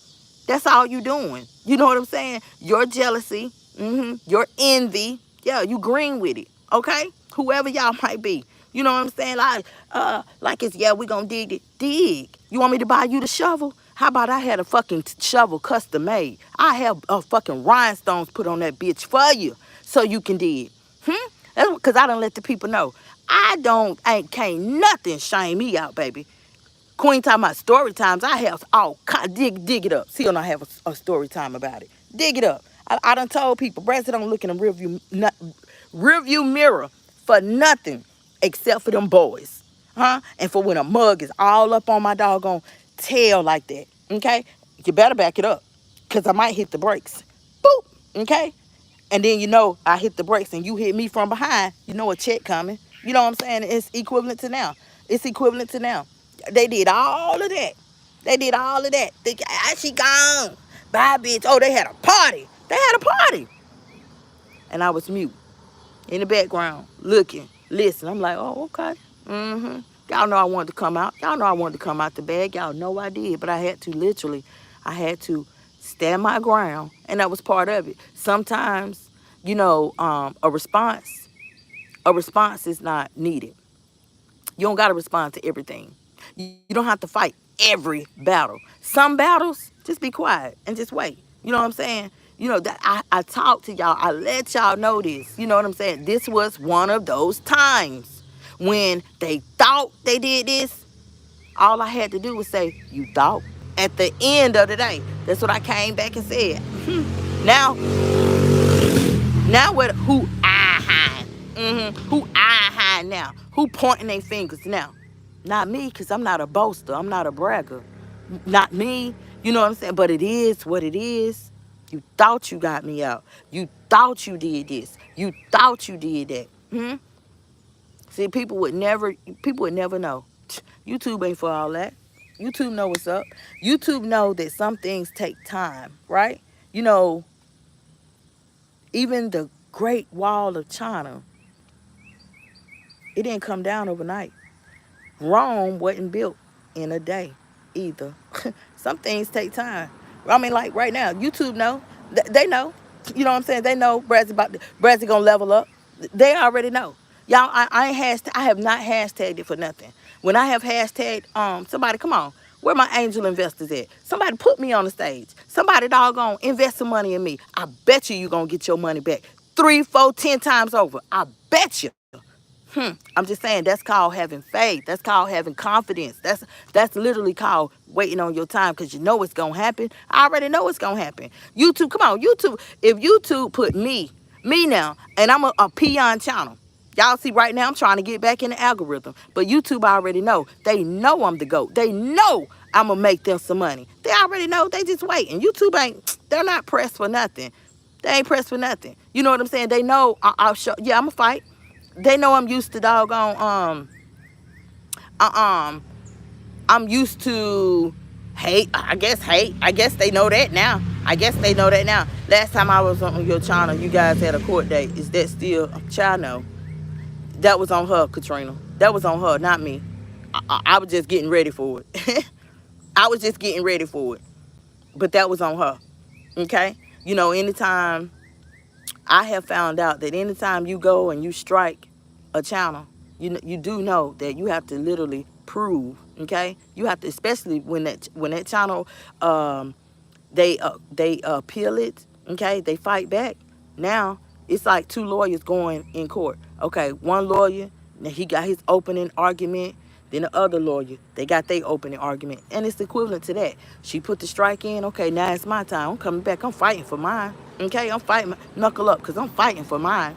That's all you doing. You know what I'm saying? Your jealousy Your envy. Yeah, you green with it. Okay? Whoever y'all might be. You know what I'm saying? Like it's, yeah, we gonna dig it. Dig. You want me to buy you the shovel? How about I had a fucking shovel custom made? I have fucking rhinestones put on that bitch for you so you can dig. That's because I done let the people know. Can't nothing shame me out, baby. Queen talking about story times. I have all kind. Dig it up. See, I have a story time about it. Dig it up. I done told people, Brad don't look in the rearview mirror for nothing except for them boys. Huh? And for when a mug is all up on my doggone tail like that. Okay? You better back it up. Because I might hit the brakes. Boop. Okay? And then I hit the brakes and you hit me from behind, a check coming. You know what I'm saying? It's equivalent to now. It's equivalent to now. They did all of that. They did all of that. She gone. Bye, bitch. Oh, they had a party. They had a party. And I was mute in the background, looking, listening. I'm like, oh, okay. Y'all know I wanted to come out. Y'all know I wanted to come out the bag. Y'all know I did. But I had to literally, I had to stand my ground. And that was part of it. Sometimes, a response is not needed. You don't got to respond to everything. You don't have to fight every battle. Some battles, just be quiet and just wait. You know what I'm saying? That I talk to y'all. I let y'all know this. You know what I'm saying? This was one of those times when they thought they did this. All I had to do was say, you thought. At the end of the day, that's what I came back and said. Now, who I hide? Who I hide now? Who pointing their fingers now? Not me, because I'm not a boaster. I'm not a bragger. Not me. You know what I'm saying? But it is what it is. You thought you got me out. You thought you did this. You thought you did that. See, people would never know. YouTube ain't for all that. YouTube know what's up. YouTube know that some things take time, right? Even the Great Wall of China, it didn't come down overnight. Rome wasn't built in a day either. Some things take time. I mean, like right now, YouTube know. They know. You know what I'm saying? They know Brad's gonna level up. They already know. Y'all, I have not hashtagged it for nothing. When I have hashtagged somebody, come on, where my angel investors at? Somebody put me on the stage. Somebody doggone invest some money in me. I bet you gonna get your money back 3, 4, 10 times over. I bet you. I'm just saying that's called having faith. That's called having confidence. That's literally called waiting on your time because you know it's gonna happen. I already know it's gonna happen. YouTube, come on, YouTube. If YouTube put me now, and I'm a peon channel. Y'all see right now I'm trying to get back in the algorithm. But YouTube already know. They know I'm the GOAT. They know I'm gonna make them some money. They already know. They just waiting. YouTube they're not pressed for nothing. They ain't pressed for nothing. You know what I'm saying? They know I'll show, yeah, I'm gonna fight. They know I'm used to doggone I'm used to hate. I guess they know that now. Last time I was on your channel, you guys had a court date. Is that still? Child, no. That was on her, Katrina. That was on her, not me. I was just getting ready for it. I was just getting ready for it. But that was on her. Okay? Anytime I have found out that anytime you go and you strike a channel, you do know that you have to literally prove. Okay, you have to, especially when that channel they appeal it. Okay, they fight back. Now it's like 2 lawyers going in court. Okay, one lawyer, now he got his opening argument. Then the other lawyer, they got their opening argument. And it's equivalent to that. She put the strike in. Okay, now it's my time. I'm coming back. I'm fighting for mine. Okay, I'm fighting. Knuckle up because I'm fighting for mine.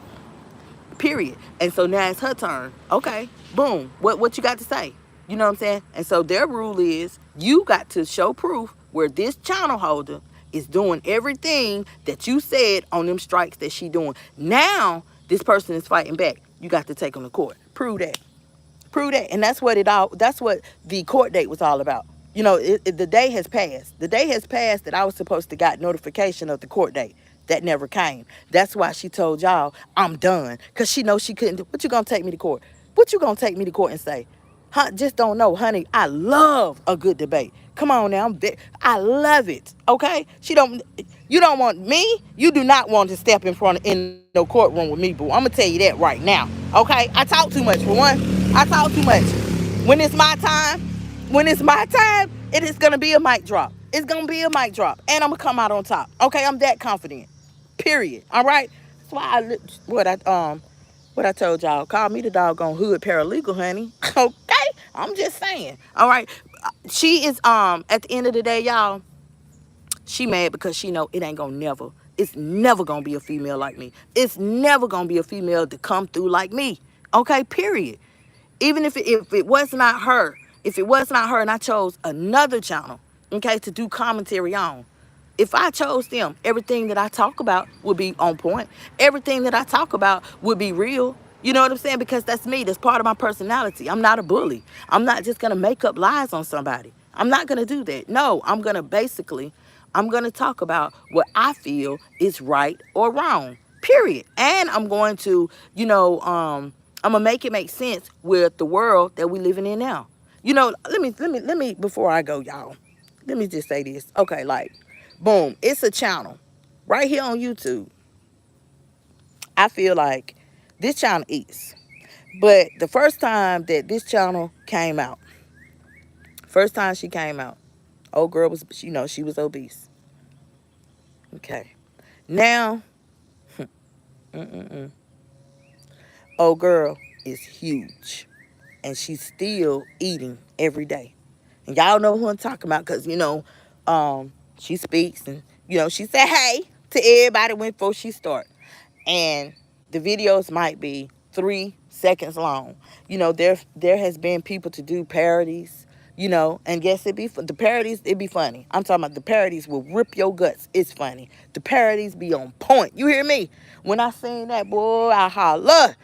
Period. And so now it's her turn. Okay, boom. What you got to say? You know what I'm saying? And so their rule is you got to show proof where this channel holder is doing everything that you said on them strikes that she doing. Now this person is fighting back. You got to take them to court. Prove that. Prove that. And that's what the court date was all about. The day has passed. The day has passed that I was supposed to got notification of the court date. That never came. That's why she told y'all, I'm done. Because she knows she couldn't do. What you going to take me to court? What you going to take me to court and say? Just don't know, honey. I love a good debate. Come on now, I love it. Okay, she don't. You don't want me. You do not want to step in no courtroom with me, boo. I'm gonna tell you that right now. Okay, I talk too much for one. I talk too much. When it's my time, it is gonna be a mic drop. It's gonna be a mic drop, and I'm gonna come out on top. Okay, I'm that confident. Period. All right. That's why what I told y'all. Call me the doggone hood paralegal, honey. Okay, I'm just saying. All right. She is at the end of the day, y'all. She mad because she know it ain't gonna never. It's never gonna be a female like me. It's never gonna be a female to come through like me. Okay. Period. Even if it was not her, if it was not her, and I chose another channel, okay, to do commentary on. If I chose them, everything that I talk about would be on point. Everything that I talk about would be real. You know what I'm saying? Because that's me. That's part of my personality. I'm not a bully. I'm not just going to make up lies on somebody. I'm not going to do that. No, I'm going to talk about what I feel is right or wrong. Period. And I'm going to, I'm going to make it make sense with the world that we living in now. Let me, before I go, y'all, let me just say this. Okay, like, boom, it's a channel right here on YouTube. I feel like this channel eats. But the first time that this channel came out, first time she came out, old girl was, she was obese. Okay. Now, old girl is huge. And she's still eating every day. And y'all know who I'm talking about because, she speaks and, she said hey to everybody before she start. And the videos might be 3 seconds long. There has been people to do parodies, and yes, the parodies, it'd be funny. I'm talking about the parodies will rip your guts. It's funny. The parodies be on point. You hear me? When I seen that, boy, I holler.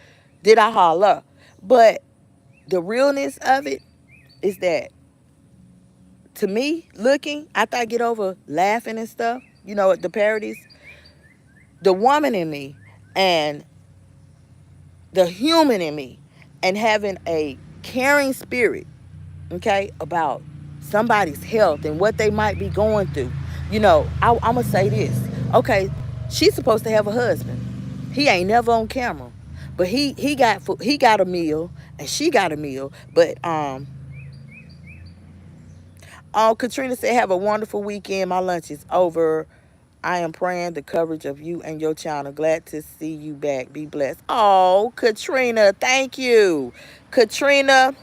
Did I holler? But the realness of it is that, to me, looking, after I get over laughing and stuff, at the parodies, the woman in me and the human in me and having a caring spirit, okay, about somebody's health and what they might be going through. I'm going to say this. Okay, she's supposed to have a husband. He ain't never on camera. But he got a meal and she got a meal. But Katrina said, have a wonderful weekend. My lunch is over. I am praying the coverage of you and your channel. Glad to see you back. Be blessed. Oh, Katrina, thank you. Katrina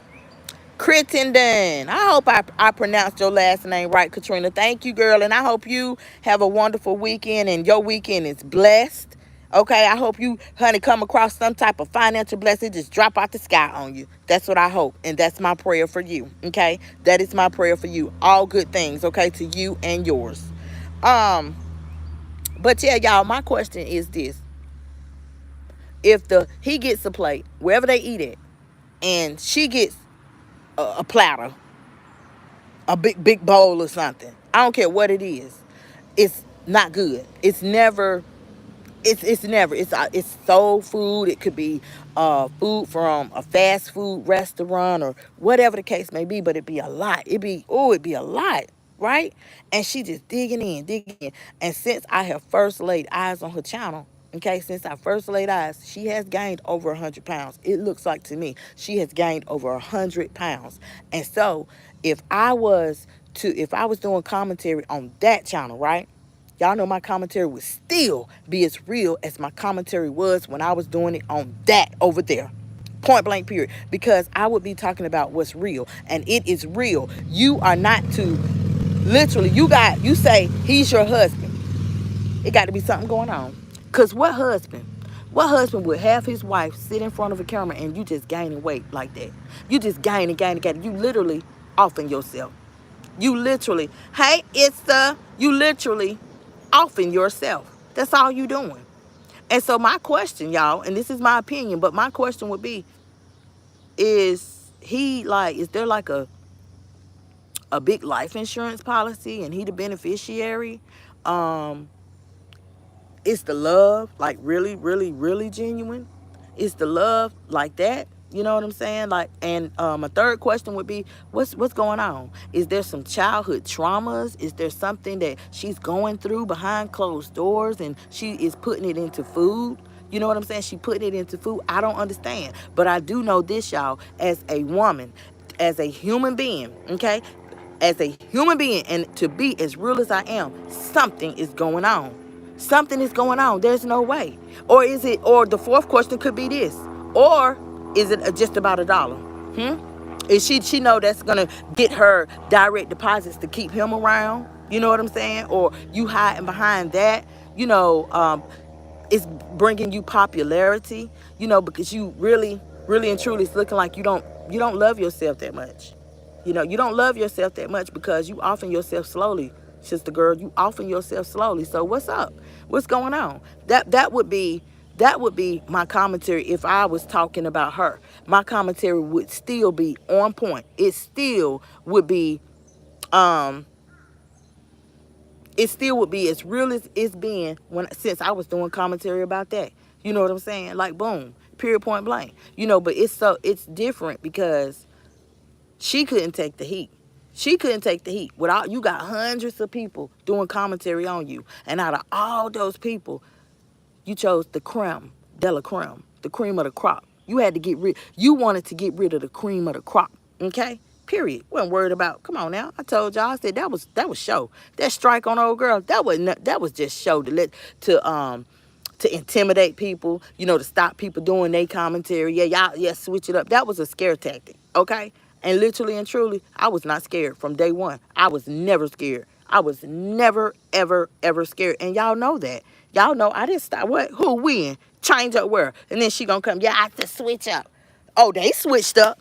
Crittenden. I hope I pronounced your last name right, Katrina. Thank you, girl. And I hope you have a wonderful weekend and your weekend is blessed. Okay, I hope you, honey, come across some type of financial blessing, just drop out the sky on you. That's what I hope. And that's my prayer for you. Okay, that is my prayer for you. All good things, okay, to you and yours. But yeah, y'all, my question is this. If he gets a plate, wherever they eat it, and she gets a platter, a big bowl or something, I don't care what it is, it's not good. It's soul food. It could be food from a fast food restaurant or whatever the case may be, but it'd be a lot. It'd be a lot, right? And she just digging in. And since I have first laid eyes on her channel, okay, since I first laid eyes, she has gained over 100 pounds. It looks like to me she has gained over 100 pounds. And so if I was doing commentary on that channel, right? Y'all know my commentary would still be as real as my commentary was when I was doing it on that over there. Point blank period. Because I would be talking about what's real. And it is real. You are not to literally, you say he's your husband. It got to be something going on. Because what husband would have his wife sit in front of a camera and you just gaining weight like that? You just gaining. You literally offing yourself. You literally, you literally offing yourself. That's all you doing. And so my question, y'all, and this is my opinion, but my question would be, is there like a big life insurance policy and he the beneficiary? Is the love like really, really, really genuine? Is the love like that? You know what I'm saying? Like, and a third question would be, what's going on? Is there some childhood traumas? Is there something that she's going through behind closed doors and she is putting it into food? You know what I'm saying? She putting it into food. I don't understand. But I do know this, y'all, as a woman, as a human being, okay? As a human being, and to be as real as I am, something is going on. Something is going on. There's no way. Or is it, or the fourth question could be this. Or is it just about a dollar? Is she know that's gonna get her direct deposits to keep him around? You know what I'm saying? Or you hiding behind that? You know, it's bringing you popularity. You know, because you really, really and truly, it's looking like you don't love yourself that much. You know, you don't love yourself that much because you offing yourself slowly, sister girl. You offing yourself slowly. So what's up? What's going on? That would be my commentary if I was talking about her. My commentary would still be on point. It still would be um as real as it's been since I was doing commentary about that. You know what I'm saying? Like boom, period, point blank. You know, but it's different because she couldn't take the heat. She couldn't take the heat. Without you got hundreds of people doing commentary on you. And out of all those people, you chose the creme de la creme, the cream of the crop. You wanted to get rid of the cream of the crop. Okay? Period. Wasn't worried about, come on now. I told y'all, I said that was show. That strike on old girl, that was just show to intimidate people, to stop people doing their commentary. Yeah, y'all, yeah, switch it up. That was a scare tactic, okay? And literally and truly, I was not scared from day one. I was never scared. I was never, ever, ever scared. And y'all know that. Y'all know I didn't stop. What? Who win? Change up where? And then she gonna come, yeah, I have to switch up. Oh, they switched up,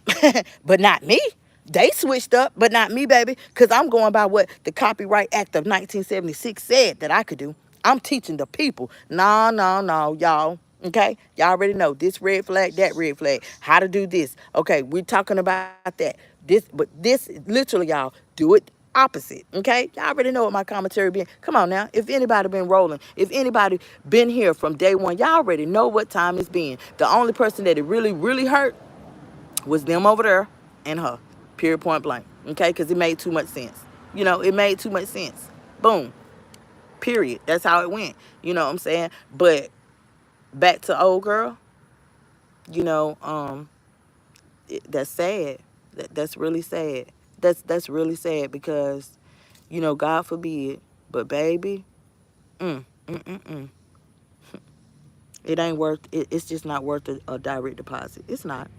but not me. They switched up, but not me, baby, because I'm going by what the Copyright Act of 1976 said that I could do. I'm teaching the people. No, no, no, y'all. Okay? Y'all already know this red flag, that red flag, how to do this. Okay, we're talking about that. But this, literally, y'all, do it opposite. Okay? Y'all already know what my commentary been. Come on now. If anybody been rolling, if anybody been here from day one, y'all already know what time it's been. The only person that it really, really hurt was them over there and her. Period, point blank. Okay? Because it made too much sense. It made too much sense. Boom. Period. That's how it went. You know what I'm saying? But back to old girl, you know, that's sad. That's really sad. That's really sad because, God forbid, but baby, mm, mm, mm, mm. It ain't worth it. It's just not worth a direct deposit. It's not.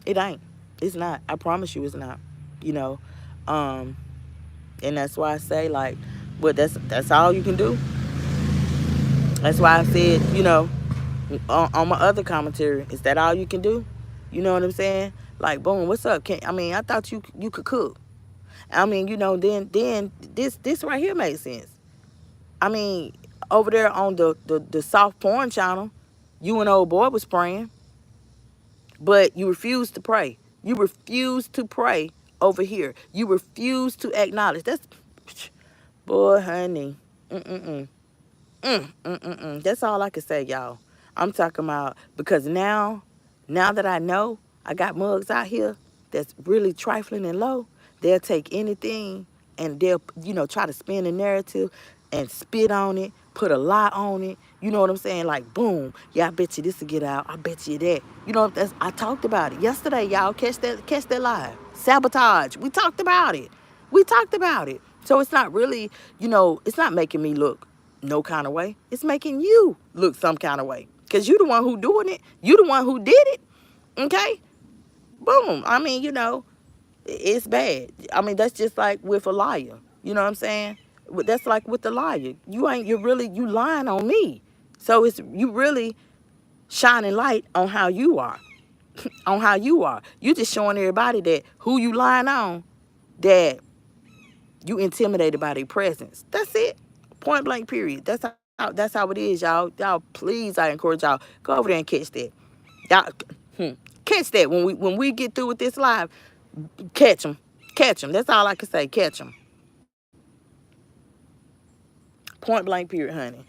It ain't. It's not. I promise you, it's not. You know, um, and that's why I say like, but that's all you can do. That's why I said, on my other commentary, is that all you can do? You know what I'm saying? Like, boom, what's up? I thought you could cook. Then this right here made sense. I mean, over there on the soft porn channel, you and old boy was praying, but you refused to pray. You refused to pray over here. You refused to acknowledge. That's boy, honey. Mm-mm-mm. That's all I can say, y'all. I'm talking about because now that I know I got mugs out here that's really trifling and low, they'll take anything and they'll, try to spin a narrative and spit on it, put a lie on it. You know what I'm saying? Like, boom. Yeah, I bet you this will get out. I bet you that. I talked about it yesterday, y'all. Catch that live. Sabotage. We talked about it. So it's not really, it's not making me look no kind of way. It's making you look some kind of way. Because you the one who doing it. You the one who did it. Okay? Boom. It's bad. That's just like with a liar. You know what I'm saying? That's like with the liar. You lying on me. So it's you really shining light on how you are. On how you are. You just showing everybody that who you lying on, that you intimidated by their presence. That's it. Point blank period. That's how it is, y'all. Y'all, please, I encourage y'all, go over there and catch that. Y'all, catch that when we get through with this live. Catch them. Catch them. That's all I can say. Catch them. Point blank period, honey.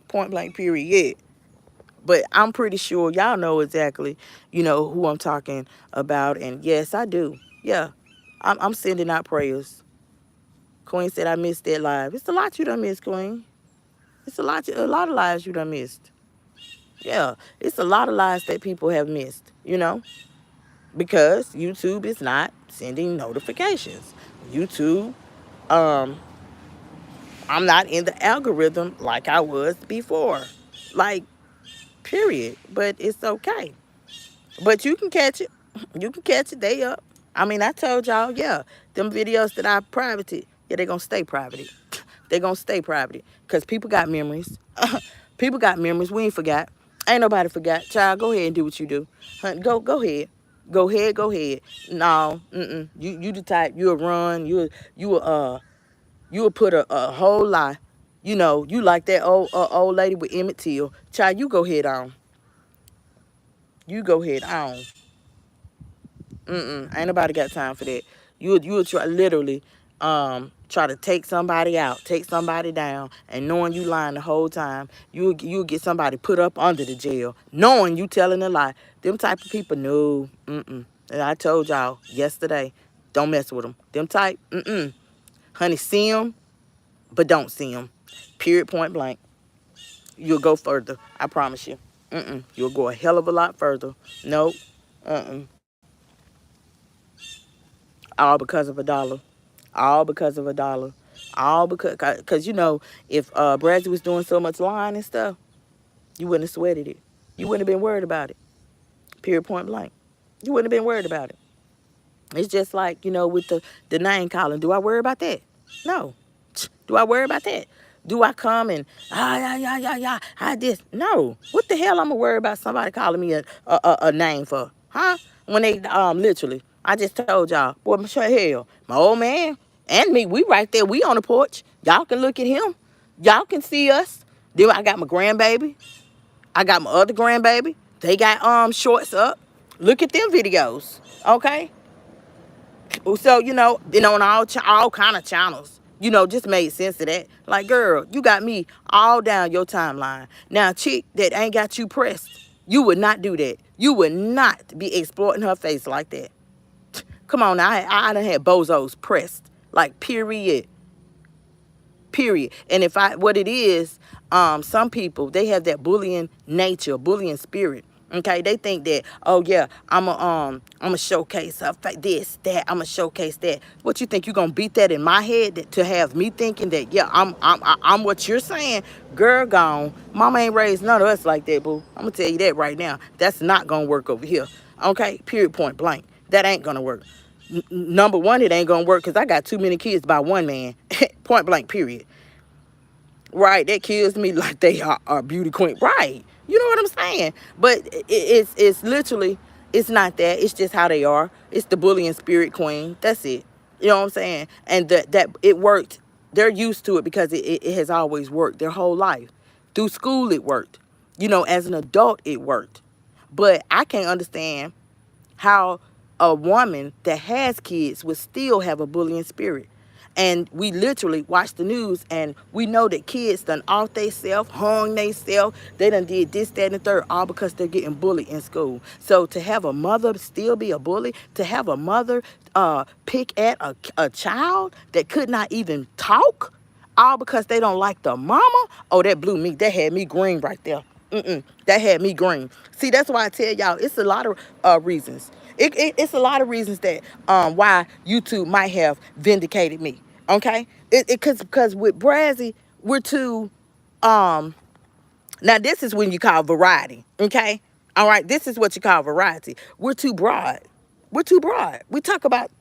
Point blank period. Yeah. But I'm pretty sure y'all know exactly, who I'm talking about. And yes, I do. Yeah, I'm sending out prayers. Queen said I missed that live. It's a lot you done missed, Queen. It's a lot of lives you done missed. Yeah, it's a lot of lives that people have missed, because YouTube is not sending notifications. YouTube, um, I'm not in the algorithm like I was before. Like, period. But it's okay. But you can catch it. You can catch it. They up. I mean, I told y'all, yeah, them videos that I privated, yeah, they gonna stay private. They gonna stay private. Because people got memories. People got memories. We ain't forgot. Ain't nobody forgot. Child, go ahead and do what you do. Hun, go ahead. Go ahead. No, You the type, you'll run, you'll put a whole lie. You like that old lady with Emmett Till. Child, you go ahead on. You go ahead on. Ain't nobody got time for that. You would try literally try to take somebody out, take somebody down, and knowing you lying the whole time, you get somebody put up under the jail, knowing you telling a lie. Them type of people, no, And I told y'all yesterday, don't mess with them. Them type, honey, see them, but don't see them. Period, point blank. You'll go further. I promise you. You'll go a hell of a lot further. Nope. Uh-uh. All because of a dollar. All because of a dollar. All because if Bradley was doing so much lying and stuff, you wouldn't have sweated it. You wouldn't have been worried about it. Period, point blank. You wouldn't have been worried about it. It's just like, with the name calling. Do I worry about that? No. Do I worry about that? Do I come and, yeah, I this? No. What the hell I'm going to worry about somebody calling me a name for? Huh? When they, literally, I just told y'all, boy, hell, my old man and me, we right there. We on the porch. Y'all can look at him. Y'all can see us. Then I got my grandbaby. I got my other grandbaby. They got shorts up. Look at them videos. Okay? So, on all kind of channels, just made sense of that. Like, girl, you got me all down your timeline. Now, chick that ain't got you pressed, you would not do that. You would not be exploiting her face like that. Come on now, I done had bozos pressed. Like, period. Period. And what it is, some people, they have that bullying nature, bullying spirit. Okay, they think that, oh yeah, I'm a showcase of this, that. I'm a showcase that. What you think you gonna beat that in my head to have me thinking that, yeah, I'm what you're saying, girl, gone. Mama ain't raised none of us like that, boo. I'm gonna tell you that right now. That's not gonna work over here. Okay, period, point blank. That ain't gonna work. Number one, it ain't gonna work because I got too many kids by one man. Point blank, period. Right, that kills me like they are beauty queen. Right, you know what I'm saying? But it's literally, it's not that. It's just how they are. It's the bullying spirit queen. That's it. You know what I'm saying? And that it worked. They're used to it because it has always worked their whole life. Through school, it worked. As an adult, it worked. But I can't understand how a woman that has kids would still have a bullying spirit. And we literally watch the news and we know that kids done off they self, hung they self, they done did this, that, and the third, all because they're getting bullied in school. So to have a mother still be a bully, to have a mother pick at a child that could not even talk, all because they don't like the mama, oh, that blew me. That had me green right there. That had me green. See, that's why I tell y'all, it's a lot of reasons. It's a lot of reasons that why YouTube might have vindicated me. Okay, because with Brazzy, we're too now this is when you call variety. Okay, all right, this is what you call variety. We're too broad. We're too broad. We talk about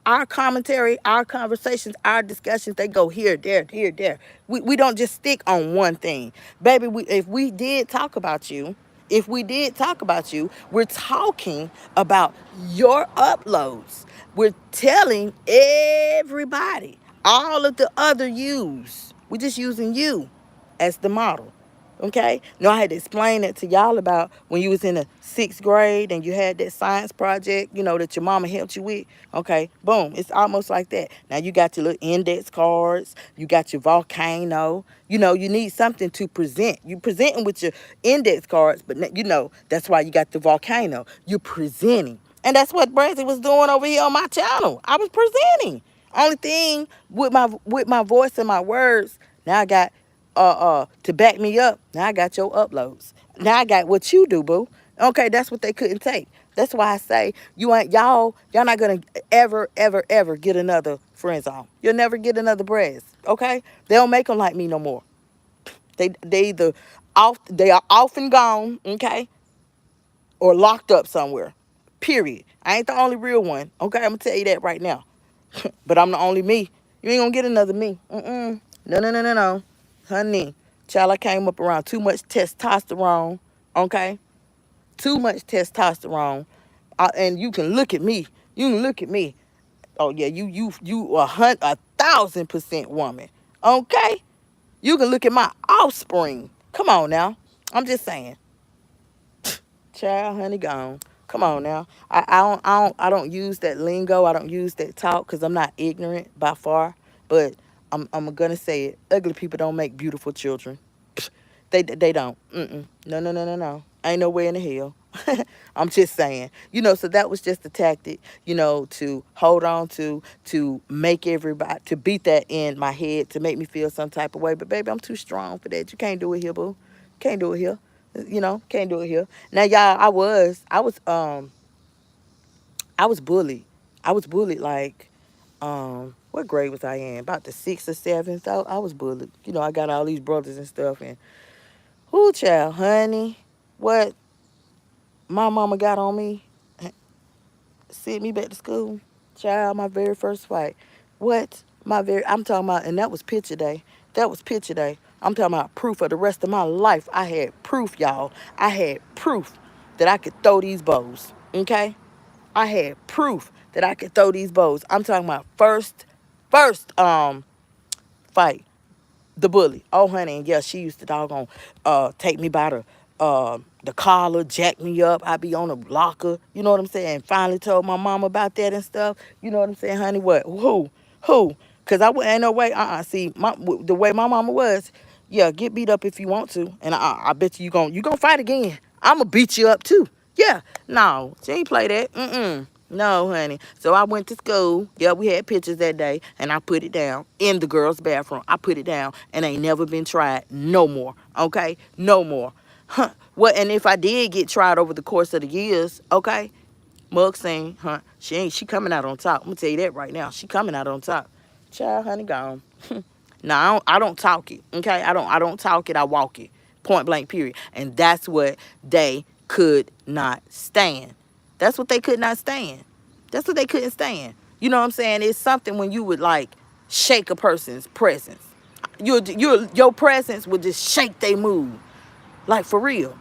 our commentary, our conversations, our discussions. They go here, there, here, there. We don't just stick on one thing, baby. If we did talk about you, we're talking about your uploads. We're telling everybody, all of the other yous. We're just using you as the model. Okay? No, I had to explain that to y'all about when you was in the 6th grade and you had that science project, that your mama helped you with. Okay, boom. It's almost like that. Now you got your little index cards. You got your volcano. You need something to present. You presenting with your index cards, but that's why you got the volcano. You're presenting. And that's what Brandy was doing over here on my channel. I was presenting. Only thing with my voice and my words, now I got to back me up. Now I got your uploads. Now I got what you do, boo. Okay, that's what they couldn't take. That's why I say y'all not gonna ever get another friend zone. You'll never get another breast. Okay, they don't make them like me no more. They either they are off and gone. Okay, or locked up somewhere. Period. I ain't the only real one. Okay, I'm gonna tell you that right now. But I'm the only me. You ain't gonna get another me. No, no, no, no, no. Honey, child, I came up around too much testosterone. Okay? Too much testosterone. And you can look at me. You can look at me. Oh yeah, you 1,000% woman. Okay? You can look at my offspring. Come on now. I'm just saying. Child, honey, gone. Come on now. I don't use that lingo. I don't use that talk because I'm not ignorant by far. But I'm gonna say it. Ugly people don't make beautiful children. They don't. No, no, no, no, no. Ain't no way in the hell. I'm just saying. So that was just a tactic, to hold on to make everybody, to beat that in my head, to make me feel some type of way. But baby, I'm too strong for that. You can't do it here, boo. Can't do it here. Can't do it here. Now, y'all, I was bullied. I was bullied like, what grade was I in? About the 6th or 7th. I was bullied. I got all these brothers and stuff, and whoo, child, honey, what my mama got on me, sent me back to school. Child, my very first fight. I'm talking about, and that was picture day. That was picture day. I'm talking about proof of the rest of my life. I had proof, y'all. I had proof that I could throw these bows. Okay? I had proof that I could throw these bows. I'm talking about first fight. The bully. Oh, honey, and yeah, she used to doggone take me by the collar, jack me up. I be on a locker. You know what I'm saying? Finally told my mom about that and stuff. You know what I'm saying, honey? What? Who? Cause ain't no way. See, the way my mama was. Yeah, get beat up if you want to, and I bet you gonna fight again. I'ma beat you up too. Yeah. No, she ain't play that. No, honey. So I went to school. Yeah, we had pictures that day, and I put it down in the girls' bathroom. I put it down, and ain't never been tried no more. Okay, no more. Huh? What? And if I did get tried over the course of the years, okay, mug saying, huh? She coming out on top. I'm gonna tell you that right now. She coming out on top. Child, honey, gone. No, I don't talk it. Okay, I don't talk it. I walk it. Point blank. Period. And that's what they could not stand. That's what they could not stand. That's what they couldn't stand. You know what I'm saying? It's something when you would like shake a person's presence. Your presence would just shake their mood. Like for real.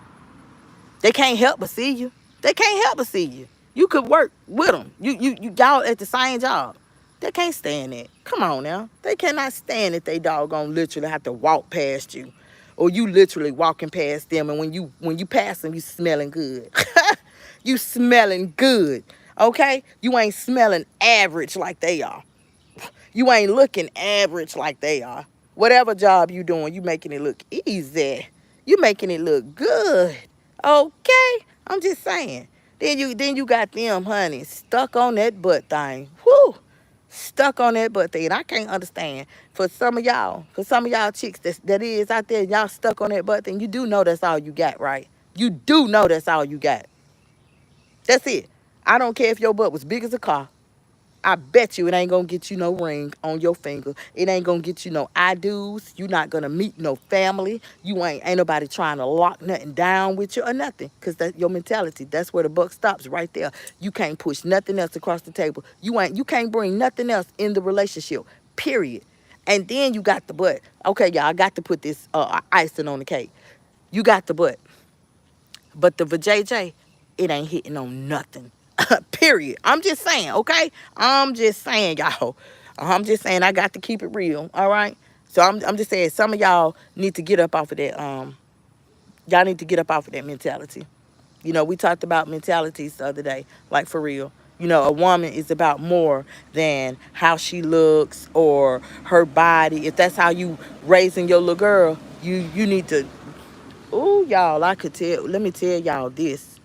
They can't help but see you. They can't help but see you. You could work with them. Y'all at the same job. They can't stand it. Come on now. They cannot stand it. They doggone literally have to walk past you. Or you literally walking past them, and when you pass them, you smelling good. You smelling good. Okay? You ain't smelling average like they are. You ain't looking average like they are. Whatever job you doing, you making it look easy. You making it look good. Okay? I'm just saying. Then you got them, honey, stuck on that butt thing. Whoo! Stuck on that butt thing. And I can't understand. For some of y'all chicks that is out there, y'all stuck on that butt thing, you do know that's all you got, right? You do know that's all you got. That's it. I don't care if your butt was big as a car. I bet you it ain't gonna get you no ring on your finger. It ain't gonna get you no I do's. You not gonna meet no family. You ain't nobody trying to lock nothing down with you or nothing. Cause that's your mentality. That's where the buck stops right there. You can't push nothing else across the table. You can't bring nothing else in the relationship. Period. And then you got the butt. Okay, y'all, I got to put this icing on the cake. You got the butt. But the vajayjay, it ain't hitting on nothing. Period. I'm just saying, okay? I'm just saying, y'all. I'm just saying I got to keep it real, all right? So I'm just saying some of y'all need to get up off of that Y'all need to get up off of that mentality. We talked about mentalities the other day, like for real. A woman is about more than how she looks or her body. If that's how you raising your little girl, you need to. Ooh, y'all, I could tell. Let me tell y'all this.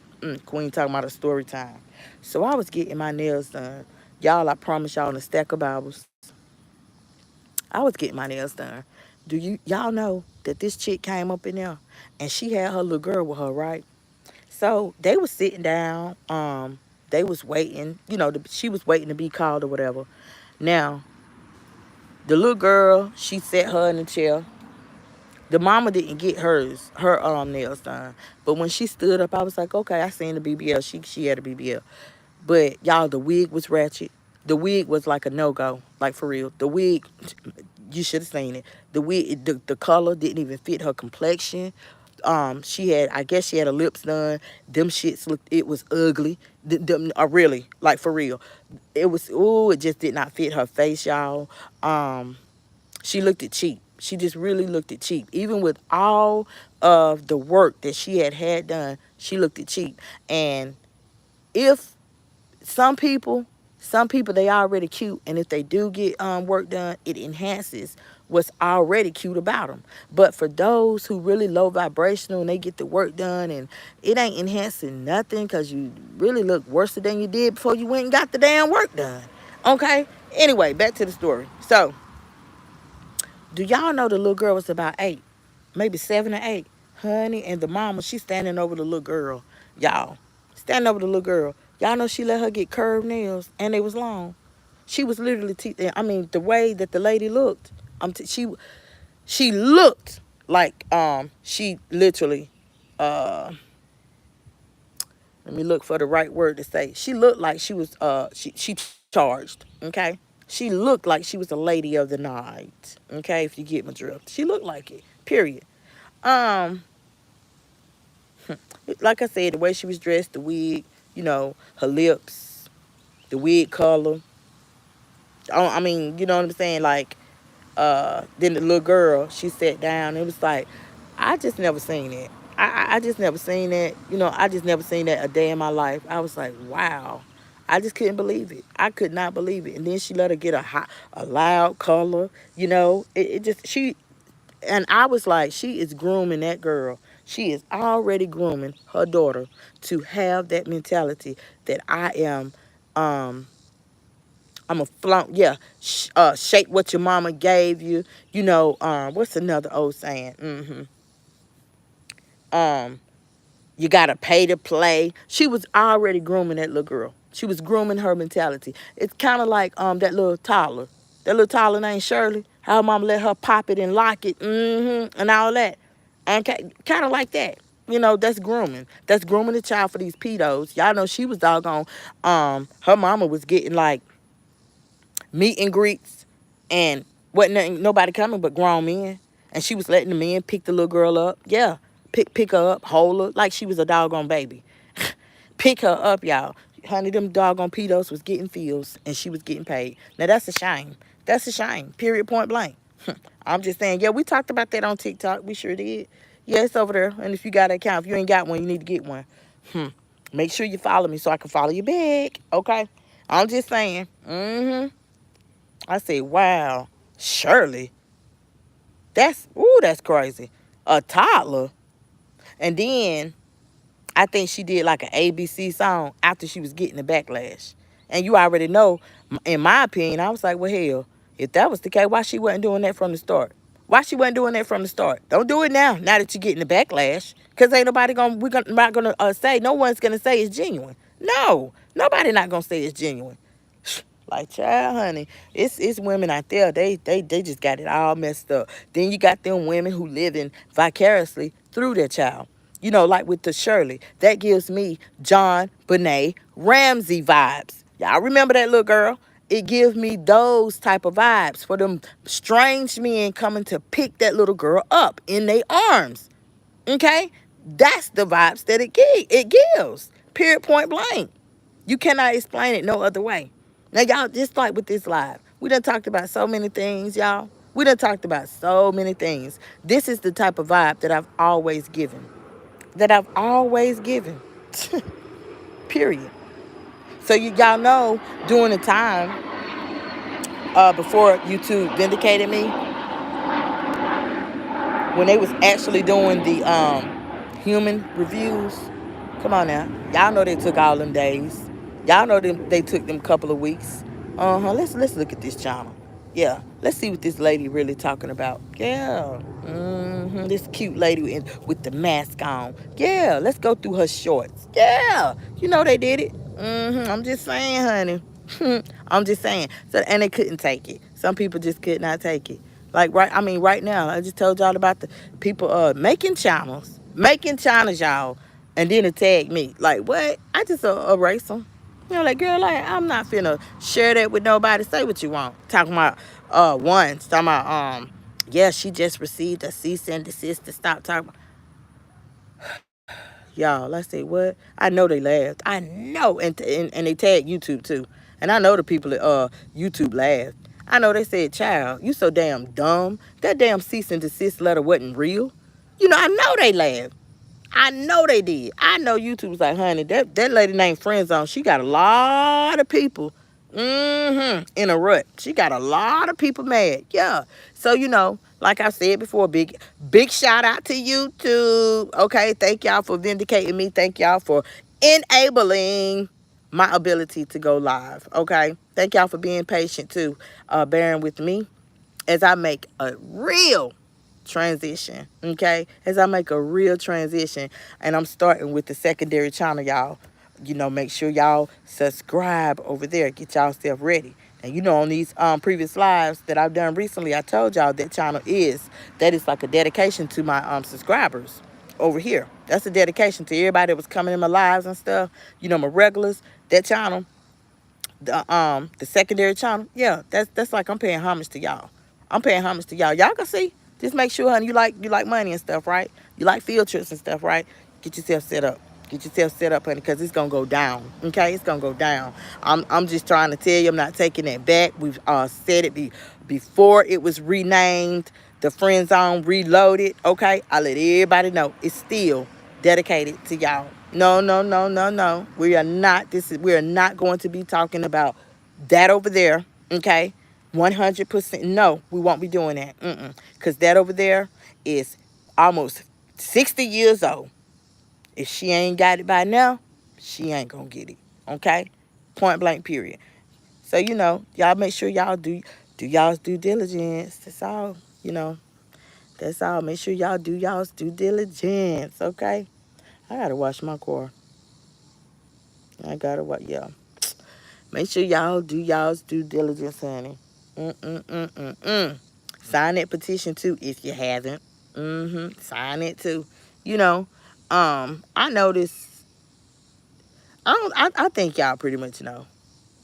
Queen talking about a story time. So I was getting my nails done. Y'all, I promise y'all in a stack of Bibles. I was getting my nails done. Y'all know that this chick came up in there and she had her little girl with her, right? So they was sitting down. They was waiting. She was waiting to be called or whatever. Now, the little girl, she sat her in the chair. The mama didn't get her nails done. But when she stood up, I was like, okay, I seen the BBL. She had a BBL. But y'all, the wig was ratchet. The wig was like a no go, like for real. The wig, you should have seen it. The wig, the color didn't even fit her complexion. I guess she had her lips done. Them shits looked, it was ugly. Really, like for real. It just did not fit her face, y'all. She looked it cheap. She just really looked it cheap. Even with all of the work that she had done, she looked it cheap. And if some people they already cute, and if they do get work done, it enhances what's already cute about them. But for those who really low vibrational and they get the work done and it ain't enhancing nothing because you really look worse than you did before you went and got the damn work done. Okay, anyway, back to the story. So do y'all know the little girl was about 8, maybe 7 or 8, honey? And the mama, she's standing over the little girl, y'all. Standing over the little girl. Y'all know she let her get curved nails, and they was long. She was literally, I mean, the way that the lady looked, she looked like she literally, uh, let me look for the right word to say. She looked like she was she charged, okay? She looked like she was a lady of the night. Okay, if you get my drift. She looked like it. Period. Um, like I said, the way she was dressed, the wig, her lips, the wig color. I mean, you know what I'm saying? Like, then the little girl, she sat down. It was like, I just never seen it. I just never seen that. I just never seen that a day in my life. I was like, wow. I just couldn't believe it. I could not believe it. And then she let her get a loud color. It just and I was like, she is grooming that girl. She is already grooming her daughter to have that mentality that I am. Um, I'm a flaunt. Yeah, shake what your mama gave you. What's another old saying? Um, you gotta pay to play. She was already grooming that little girl. She was grooming her mentality. It's kind of like that little toddler. That little toddler named Shirley. How her mama let her pop it and lock it, and all that. And kind of like that. That's grooming. That's grooming the child for these pedos. Y'all know she was doggone. Her mama was getting like meet and greets, and wasn't nobody coming but grown men. And she was letting the men pick the little girl up. Yeah, pick her up, hold her like she was a doggone baby. Pick her up, y'all. Honey, them doggone pedos was getting feels, and she was getting paid. Now that's a shame. That's a shame. Period. Point blank. I'm just saying. Yeah, we talked about that on TikTok. We sure did. Yeah, it's over there. And if you got an account, if you ain't got one, you need to get one. Make sure you follow me so I can follow you back. Okay. I'm just saying. I say, wow, Shirley, that's crazy. A toddler. And then I think she did like an ABC song after she was getting the backlash. And you already know, in my opinion, I was like, well, hell, if that was the case, why she wasn't doing that from the start? Why she wasn't doing that from the start? Don't do it now that you're getting the backlash. Because ain't nobody not going to say, no one's going to say it's genuine. No, nobody not going to say it's genuine. Like, child, honey, it's women out there. They just got it all messed up. Then you got them women who living vicariously through their child. Like with the Shirley, that gives me John Benet Ramsey vibes. Y'all remember that little girl? It gives me those type of vibes for them strange men coming to pick that little girl up in their arms. Okay, that's the vibes that it gives. Period. Point blank. You cannot explain it no other way. Now, y'all, just like with this live, we done talked about so many things, y'all. We done talked about so many things. This is the type of vibe that I've always given. that I've always given. Period. So y'all know during the time before YouTube vindicated me, when they was actually doing the human reviews. Come on now, y'all know they took all them days. Y'all know they took them couple of weeks. Let's look at this channel. Yeah, let's see what this lady really talking about. Yeah, this cute lady with the mask on. Yeah, let's go through her shorts. Yeah, you know they did it. I'm just saying, honey. I'm just saying. So, and they couldn't take it. Some people just could not take it. Like right now, I just told y'all about the people making channels, y'all, and then attack me. Like what? I just erase them. You know, like girl, like I'm not finna share that with nobody. Say what you want. Talking about talking about yeah, she just received a cease and desist to stop talking. Y'all, I say what? I know they laughed. I know, and they tagged YouTube too. And I know the people at YouTube laughed. I know they said, "Child, you so damn dumb. That damn cease and desist letter wasn't real." You know, I know they laughed. I know they did. I know YouTube was like, honey, that lady named Friendzone, she got a lot of people in a rut. She got a lot of people mad. Yeah. So, you know, like I said before, big shout out to YouTube. Okay. Thank y'all for vindicating me. Thank y'all for enabling my ability to go live. Okay. Thank y'all for being patient too, bearing with me as I make a real transition, okay? As I make a real transition, and I'm starting with the secondary channel, y'all. You know, make sure y'all subscribe over there. Get y'all self ready. And you know, on these previous lives that I've done recently, I told y'all that channel that is like a dedication to my subscribers over here. That's a dedication to everybody that was coming in my lives and stuff. You know, my regulars. That channel, the secondary channel, yeah, that's like I'm paying homage to y'all. I'm paying homage to y'all. Y'all can see. Just make sure, honey, you like money and stuff, right? You like field trips and stuff, right? Get yourself set up. Get yourself set up, honey, because it's gonna go down. Okay, it's gonna go down. I'm just trying to tell you, I'm not taking that back. We've said it before it was renamed the Friend Zone Reloaded. Okay, I let everybody know it's still dedicated to y'all. No, no, no, no, no. We are not. We are not going to be talking about that over there. Okay, 100%. No, we won't be doing that. Because that over there is almost 60 years old. If she ain't got it by now, she ain't gonna get it. Okay, point blank. Period. So you know, y'all make sure y'all do y'all's due diligence. That's all. You know, that's all. Make sure y'all do y'all's due diligence. Okay. I gotta wash my car. I gotta wash. Yeah. Make sure y'all do y'all's due diligence, honey. Sign that petition too if you haven't. Sign it too. You know, I noticed. I don't. I think y'all pretty much know.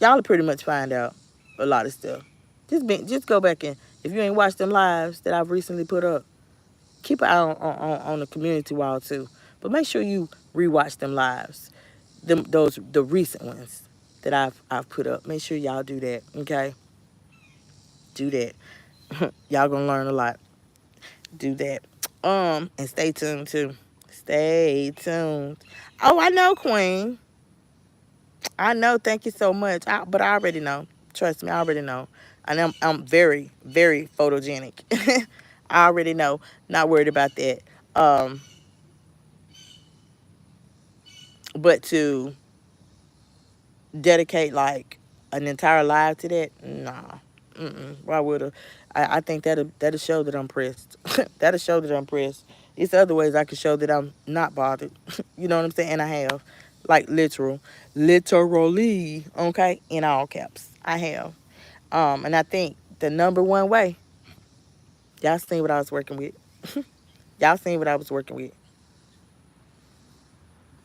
Y'all pretty much find out a lot of stuff. Just go back and if you ain't watched them lives that I've recently put up, keep an eye on the community wall too. But make sure you rewatch them lives. The recent ones that I've put up. Make sure y'all do that. Okay, do that. Y'all gonna learn a lot. Do that. And stay tuned too. Stay tuned. Oh, I know, Queen. I know. Thank you so much. But I already know. Trust me, I already know. And I'm very, very photogenic. I already know. Not worried about that. Um, but to dedicate like an entire life to that, nah. Why would I? I think that'll show that I'm pressed. That'll show that I'm pressed. It's other ways I can show that I'm not bothered. You know what I'm saying? And I have, like literally, okay, in all caps, I have. And I think the number one way, y'all seen what I was working with. Y'all seen what I was working with.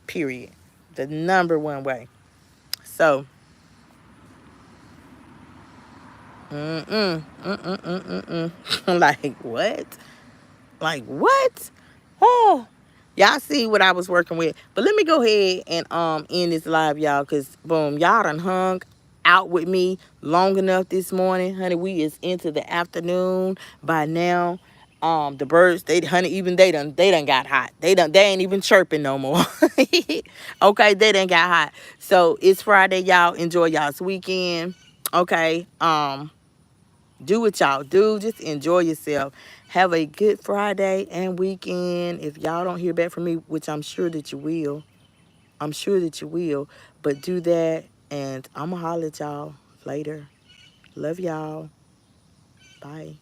Period. The number one way. So, like what? Like what? Oh, y'all see what I was working with. But let me go ahead and end this live, y'all, cause boom, y'all done hung out with me long enough this morning, honey. We is into the afternoon by now. The birds, even they done got hot. They ain't even chirping no more. Okay, they done got hot. So it's Friday, y'all. Enjoy y'all's weekend. Okay. Do what y'all do. Just enjoy yourself. Have a good Friday and weekend. If y'all don't hear back from me, which I'm sure that you will. I'm sure that you will. But do that, and I'ma holler at y'all later. Love y'all. Bye.